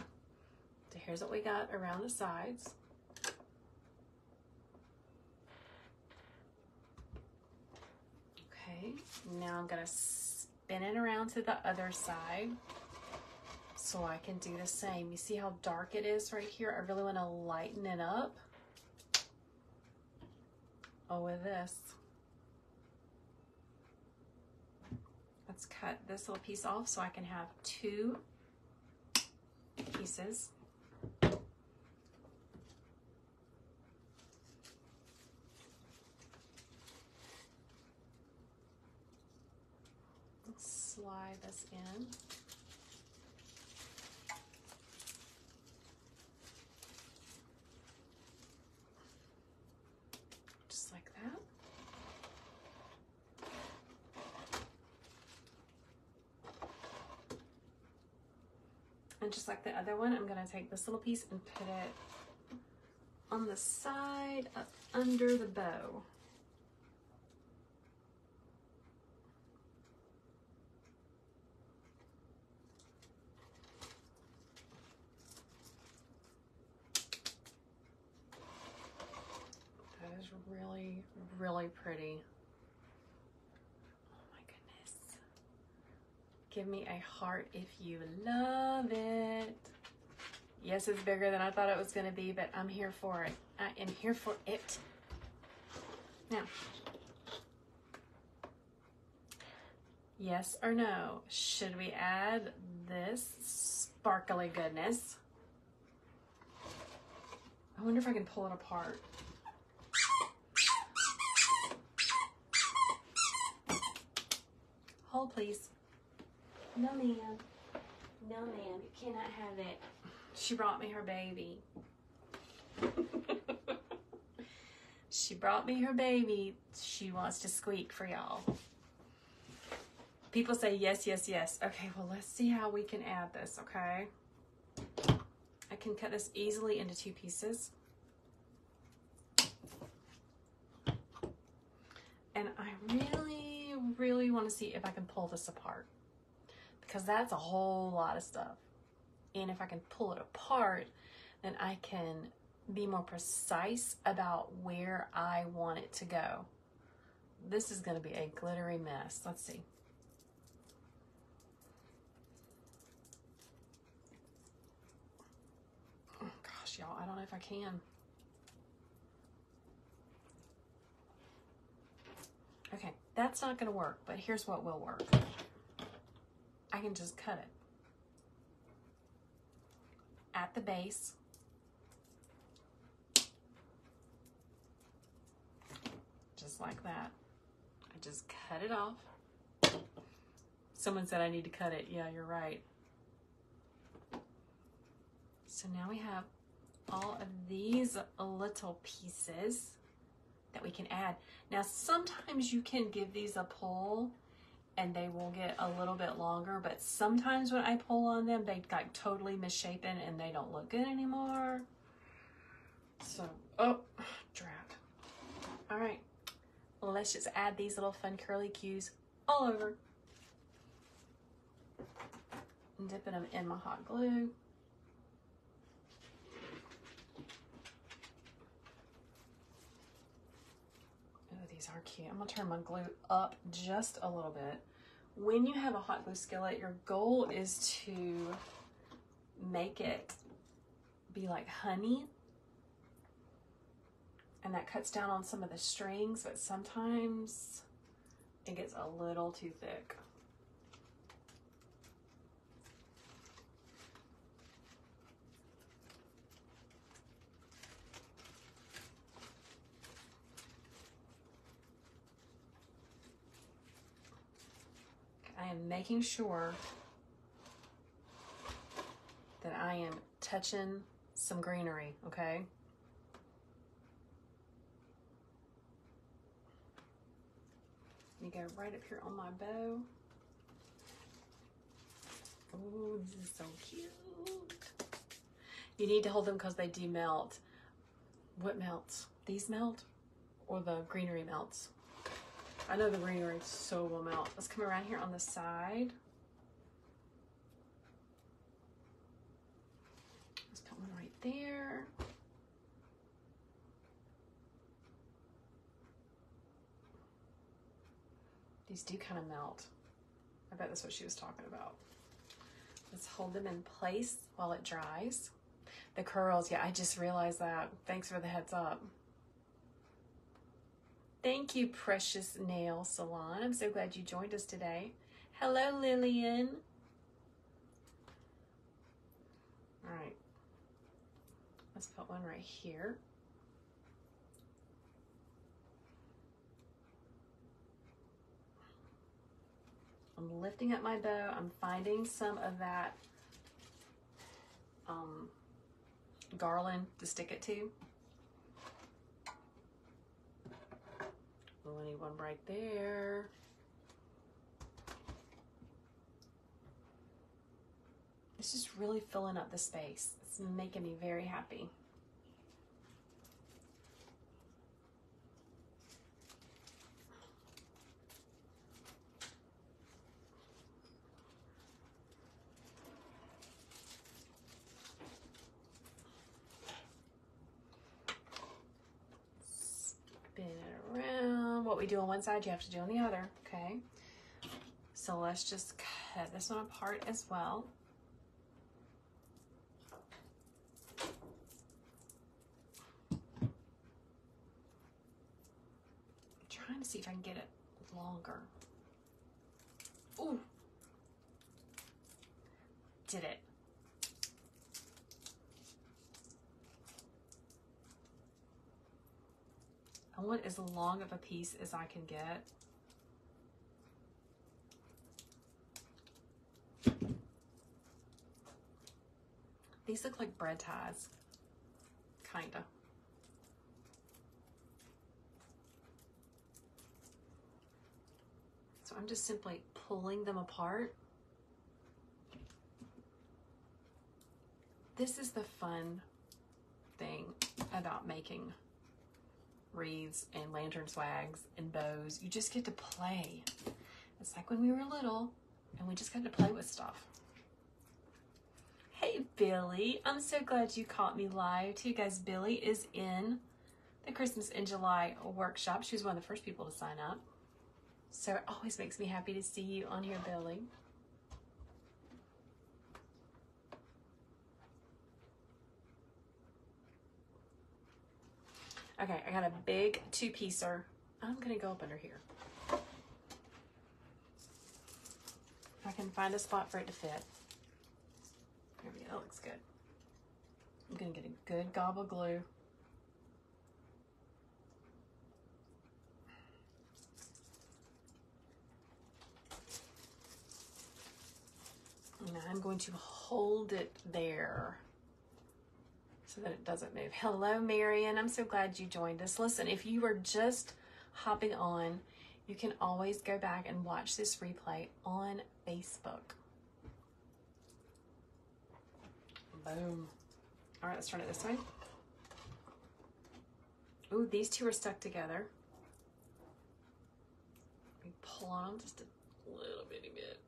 So here's what we got around the sides. Okay, now I'm gonna spin it around to the other side so I can do the same. You see how dark it is right here? I really want to lighten it up. Oh, with this. Let's cut this little piece off so I can have 2 pieces. Let's slide this in. Just like that. And just like the other one, I'm going to take this little piece and put it on the side up under the bow. That is really, really pretty. Give me a heart if you love it. Yes, it's bigger than I thought it was going to be, but I'm here for it. I am here for it. Now, yes or no? Should we add this sparkly goodness? I wonder if I can pull it apart. Hold, please. No, ma'am. No, ma'am. You cannot have it. She brought me her baby. She brought me her baby. She wants to squeak for y'all. People say yes, yes, yes. Okay, well, let's see how we can add this, okay? I can cut this easily into 2 pieces. And I really, really want to see if I can pull this apart, because that's a whole lot of stuff. And if I can pull it apart, then I can be more precise about where I want it to go. This is going to be a glittery mess. Let's see. Oh gosh, y'all, I don't know if I can. Okay, that's not going to work, but here's what will work. I can just cut it at the base. Just like that. I just cut it off. Someone said I need to cut it. Yeah, you're right. So now we have all of these little pieces that we can add. Now, sometimes you can give these a pull and they will get a little bit longer, but sometimes when I pull on them, they got totally misshapen and they don't look good anymore. So, oh, drat. All right, let's just add these little fun curly cues all over. And dipping them in my hot glue. Oh, these are cute. I'm gonna turn my glue up just a little bit. When you have a hot glue skillet, your goal is to make it be like honey. And that cuts down on some of the strings, but sometimes it gets a little too thick. I am making sure that I am touching some greenery, okay? You go right up here on my bow. Oh, this is so cute. You need to hold them because they do melt. What melts? These melt or the greenery melts? I know the greenery so will melt. Let's come around here on the side. Let's put one right there. These do kind of melt. I bet that's what she was talking about. Let's hold them in place while it dries. The curls, yeah, I just realized that. Thanks for the heads up. Thank you, Precious Nail Salon. I'm so glad you joined us today. Hello, Lillian. All right. Let's put one right here. I'm lifting up my bow. I'm finding some of that garland to stick it to. I need one right there. It's just really filling up the space. It's making me very happy. Spin it around. What we do on one side, you have to do on the other, okay? So let's just cut this one apart as well. Trying to see if I can get it longer. Ooh. Did it. I want as long of a piece as I can get. These look like bread ties, kinda. So I'm just simply pulling them apart. This is the fun thing about making wreaths and lantern swags and bows. You just get to play. It's like when we were little and we just got to play with stuff. Hey, Billy. I'm so glad you caught me live too, guys. Billy is in the Christmas in July workshop. She was one of the first people to sign up. So it always makes me happy to see you on here, Billy. Okay, I got a big two-piecer. I'm gonna go up under here. If I can find a spot for it to fit. There we go, that looks good. I'm gonna get a good gob of glue. And I'm going to hold it there so that it doesn't move. Hello, Marion. I'm so glad you joined us. Listen, if you are just hopping on, you can always go back and watch this replay on Facebook. Boom. All right, let's turn it this way. Ooh, these two are stuck together. me pull on them just a little bitty bit.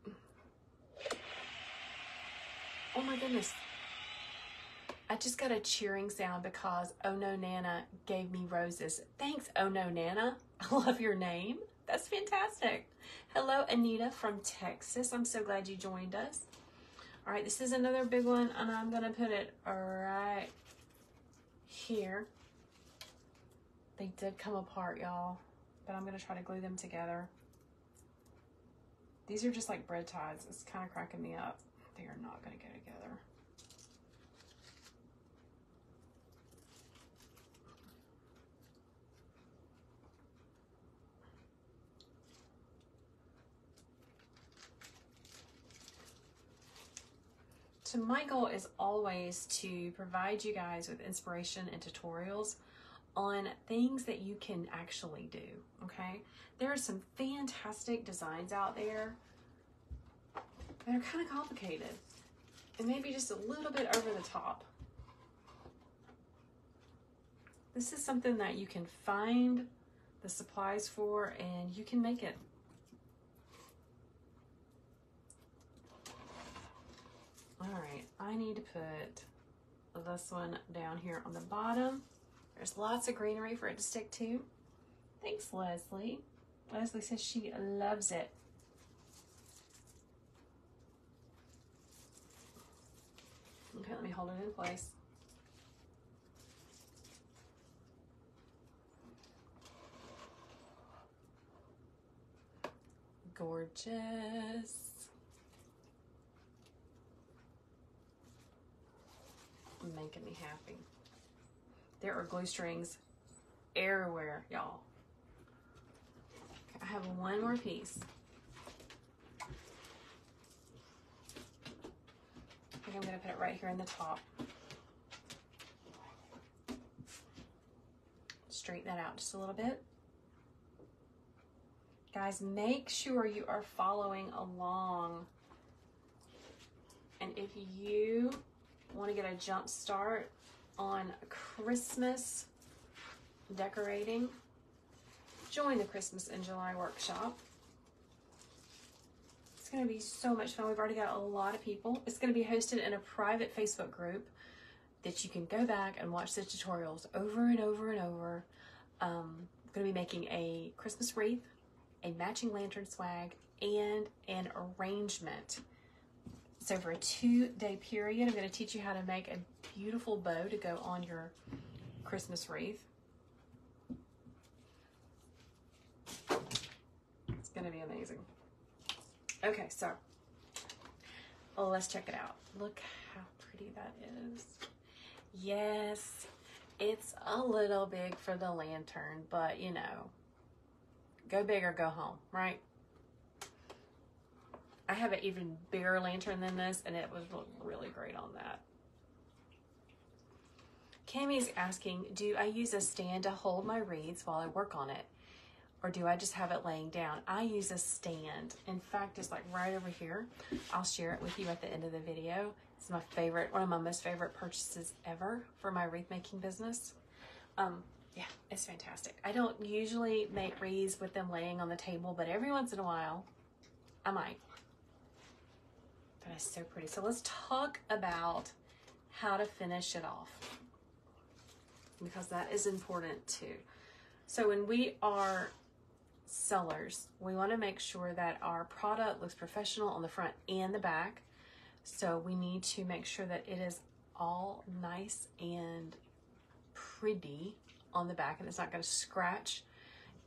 Oh my goodness. I just got a cheering sound because Oh No Nana gave me roses. Thanks, Oh No Nana. I love your name. That's fantastic. Hello, Anita from Texas. I'm so glad you joined us. All right, this is another big one, and I'm going to put it right here. They did come apart, y'all, but I'm going to try to glue them together. These are just like bread ties. It's kind of cracking me up. They are not going to go together. So my goal is always to provide you guys with inspiration and tutorials on things that you can actually do, okay? There are some fantastic designs out there that are kind of complicated and maybe just a little bit over the top. This is something that you can find the supplies for and you can make it. All right, I need to put this one down here on the bottom. There's lots of greenery for it to stick to. Thanks, Leslie. Leslie says she loves it. Okay, let me hold it in place. Gorgeous. Making me happy. There are glue strings everywhere, y'all. I have one more piece. I think I'm going to put it right here in the top. Straighten that out just a little bit. Guys, make sure you are following along. And if you want to get a jump start on Christmas decorating, join the Christmas in July workshop. It's going to be so much fun. We've already got a lot of people. It's going to be hosted in a private Facebook group that you can go back and watch the tutorials over and over and over. I'm going to be making a Christmas wreath, a matching lantern swag, and an arrangement. So for a 2-day period, I'm going to teach you how to make a beautiful bow to go on your Christmas wreath. It's going to be amazing. Okay, so let's check it out. Look how pretty that is. Yes, it's a little big for the lantern, but you know, go big or go home, right? I have an even bigger lantern than this, and it was really great on that. Cammie's asking, do I use a stand to hold my wreaths while I work on it? Or do I just have it laying down? I use a stand. In fact, it's like right over here. I'll share it with you at the end of the video. It's my favorite, one of my most favorite purchases ever for my wreath making business. Yeah, it's fantastic. I don't usually make wreaths with them laying on the table, but every once in a while, I might. That is so pretty. So let's talk about how to finish it off, because that is important too. So when we are sellers, we want to make sure that our product looks professional on the front and the back. So we need to make sure that it is all nice and pretty on the back, and it's not going to scratch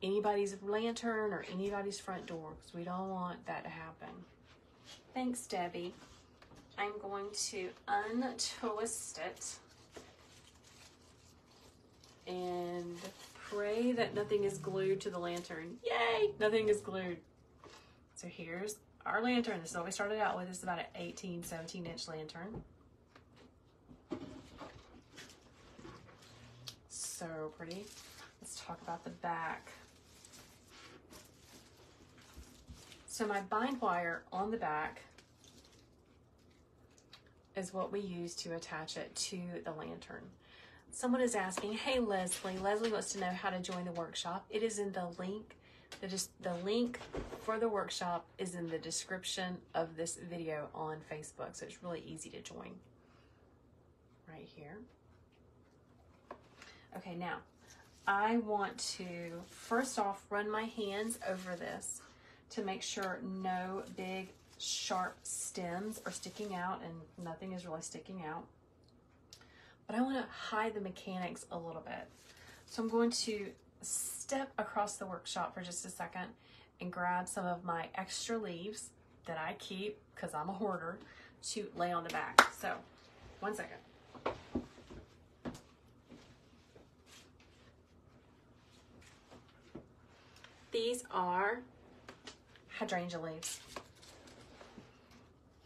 anybody's lantern or anybody's front door, because we don't want that to happen. Thanks, Debbie. I'm going to untwist it and pray that nothing is glued to the lantern. Yay, nothing is glued. So here's our lantern. This is what we started out with. This is about an 18, 17 inch lantern. So pretty. Let's talk about the back. So my bind wire on the back is what we use to attach it to the lantern. Someone is asking, hey Leslie. Leslie wants to know how to join the workshop. It is in the link The link for the workshop is in the description of this video on Facebook, so it's really easy to join right here. Okay, now I want to first off run my hands over this to make sure no big sharp stems are sticking out, and nothing is really sticking out. But I want to hide the mechanics a little bit. So I'm going to step across the workshop for just a second and grab some of my extra leaves that I keep because I'm a hoarder to lay on the back. So, one second. These are hydrangea leaves.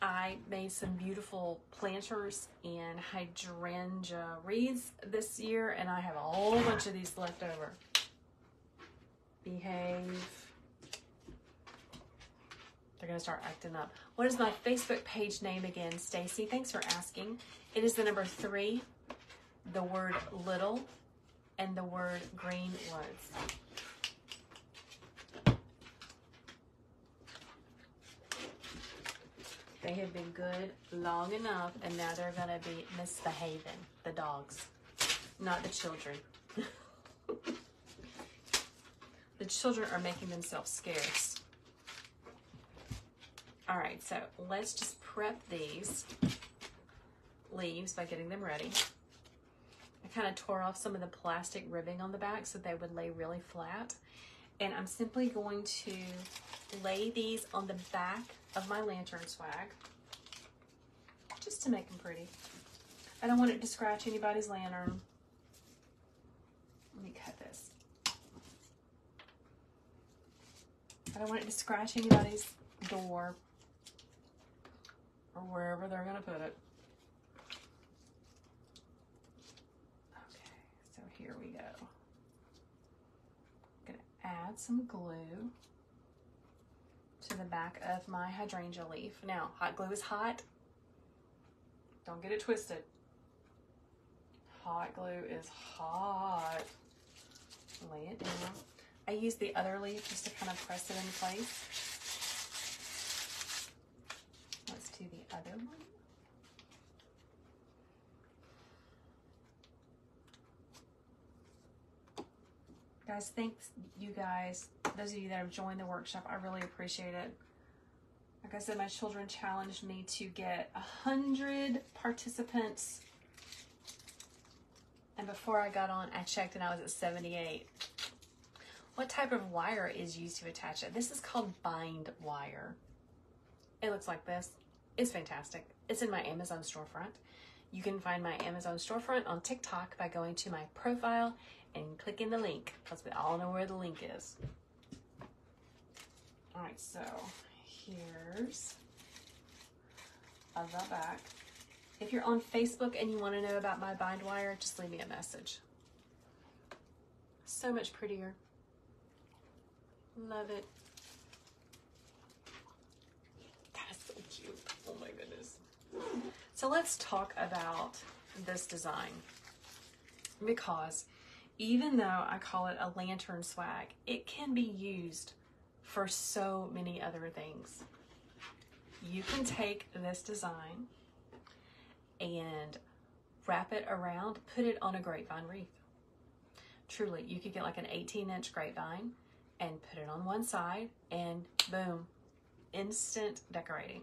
I made some beautiful planters and hydrangea wreaths this year, and I have a whole bunch of these left over. Behave. They're gonna start acting up. What is my Facebook page name again, Stacy? Thanks for asking. It is the number 3, the word little, and the word Greenwoods. They have been good long enough, and now they're gonna be misbehaving, the dogs, not the children. The children are making themselves scarce. All right, so let's just prep these leaves by getting them ready. I kind of tore off some of the plastic ribbing on the back so they would lay really flat. And I'm simply going to lay these on the back of my lantern swag just to make them pretty. I don't want it to scratch anybody's lantern. Let me cut this. I don't want it to scratch anybody's door or wherever they're going to put it. Okay, so here we go. I'm going to add some glue to the back of my hydrangea leaf. Now, hot glue is hot. Don't get it twisted. Hot glue is hot. Lay it down. I use the other leaf just to kind of press it in place. Let's do the other one. Guys, thanks you guys. Those of you that have joined the workshop, I really appreciate it. Like I said, my children challenged me to get 100 participants. And before I got on, I checked and I was at 78. What type of wire is used to attach it? This is called bind wire. It looks like this. It's fantastic. It's in my Amazon storefront. You can find my Amazon storefront on TikTok by going to my profile and clicking the link, because we all know where the link is. All right, so here's the back. If you're on Facebook and you want to know about my bind wire, just leave me a message. So much prettier. Love it. That is so cute. Oh my goodness. So let's talk about this design, because even though I call it a lantern swag, it can be used for so many other things. You can take this design and wrap it around, put it on a grapevine wreath. Truly, you could get like an 18-inch grapevine and put it on one side and boom, instant decorating.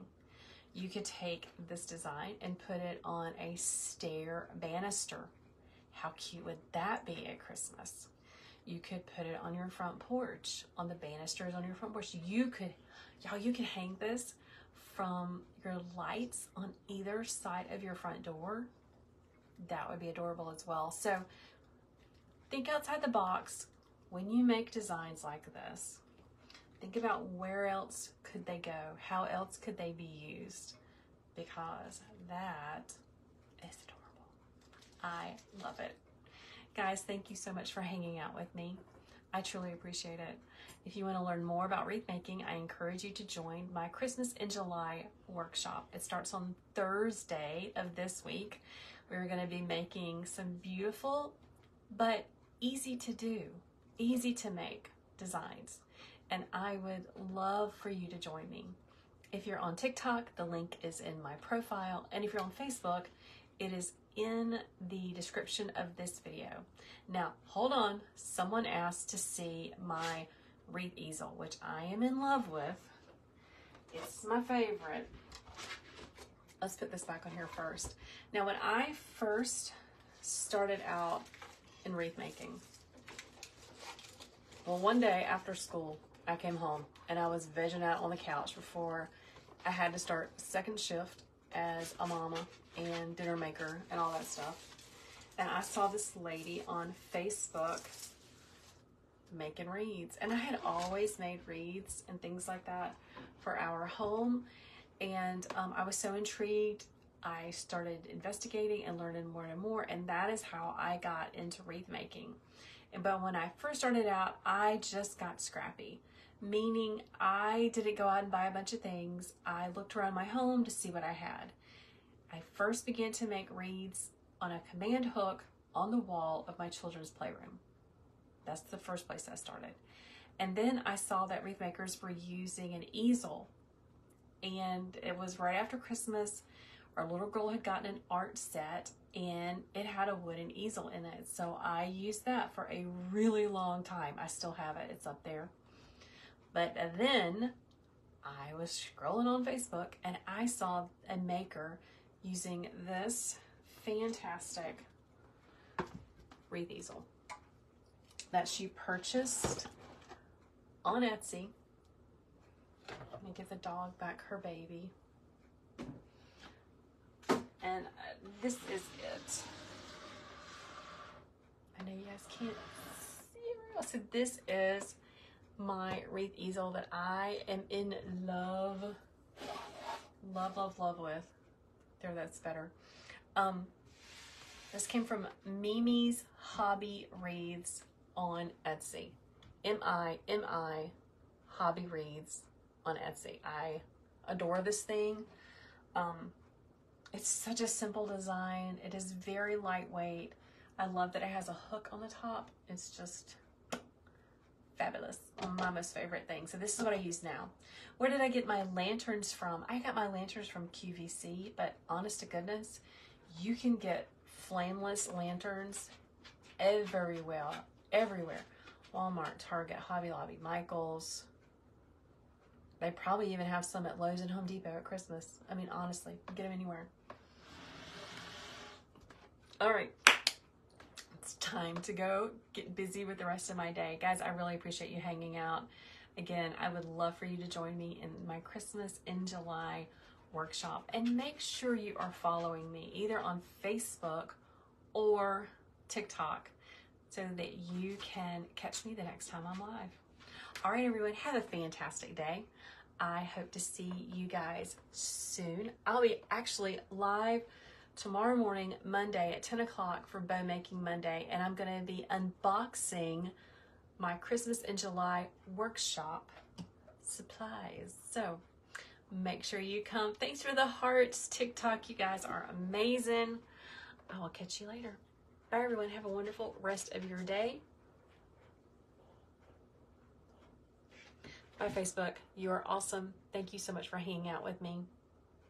You could take this design and put it on a stair banister. How cute would that be at Christmas? You could put it on your front porch, on the banisters on your front porch. You could hang this from your lights on either side of your front door. That would be adorable as well. So think outside the box when you make designs like this. Think about where else could they go? How else could they be used? Because that is adorable. I love it. Guys, thank you so much for hanging out with me. I truly appreciate it. If you want to learn more about wreath making, I encourage you to join my Christmas in July workshop. It starts on Thursday of this week. We're going to be making some beautiful but easy to do, easy to make designs. and I would love for you to join me. If you're on TikTok, the link is in my profile, and if you're on Facebook, it is in the description of this video. Now, hold on. Someone asked to see my wreath easel, which I am in love with. It's my favorite. Let's put this back on here first. Now, when I first started out in wreath making, well, one day after school, I came home and I was vegging out on the couch before I had to start second shift as a mama and dinner maker and all that stuff. And I saw this lady on Facebook making wreaths. And I had always made wreaths and things like that for our home. And I was so intrigued. I started investigating and learning more and more. And that is how I got into wreath making. But when I first started out, I just got scrappy. Meaning I didn't go out and buy a bunch of things. I looked around my home to see what I had. I first began to make wreaths on a command hook on the wall of my children's playroom. That's the first place I started. And then I saw that wreath makers were using an easel. And it was right after Christmas. Our little girl had gotten an art set and it had a wooden easel in it. So I used that for a really long time. I still have it. It's up there. But then I was scrolling on Facebook and I saw a maker using this fantastic wreath easel that she purchased on Etsy. Let me give the dog back her baby. And this is it. I know you guys can't see it real. So this is my wreath easel that I am in love with. There, that's better. This came from Mimi's Hobby Wreaths on Etsy. M-I Hobby Wreaths on Etsy. I adore this thing. It's such a simple design. It is very lightweight. I love that it has a hook on the top. It's just fabulous. My most favorite thing. So this is what I use now. Where did I get my lanterns from? I got my lanterns from QVC, but honest to goodness, you can get flameless lanterns everywhere. Walmart, Target, Hobby Lobby, Michael's. They probably even have some at Lowe's and Home Depot at Christmas. I mean, honestly, you can get them anywhere. All right. It's time to go get busy with the rest of my day. Guys, I really appreciate you hanging out. Again, I would love for you to join me in my Christmas in July workshop. And make sure you are following me either on Facebook or TikTok so that you can catch me the next time I'm live. All right, everyone, have a fantastic day. I hope to see you guys soon. I'll be actually live tomorrow morning, Monday at 10 o'clock for Bow Making Monday, and I'm going to be unboxing my Christmas in July workshop supplies. So make sure you come. Thanks for the hearts. TikTok, you guys are amazing. I will catch you later. Bye, everyone. Have a wonderful rest of your day. Bye, Facebook. You are awesome. Thank you so much for hanging out with me.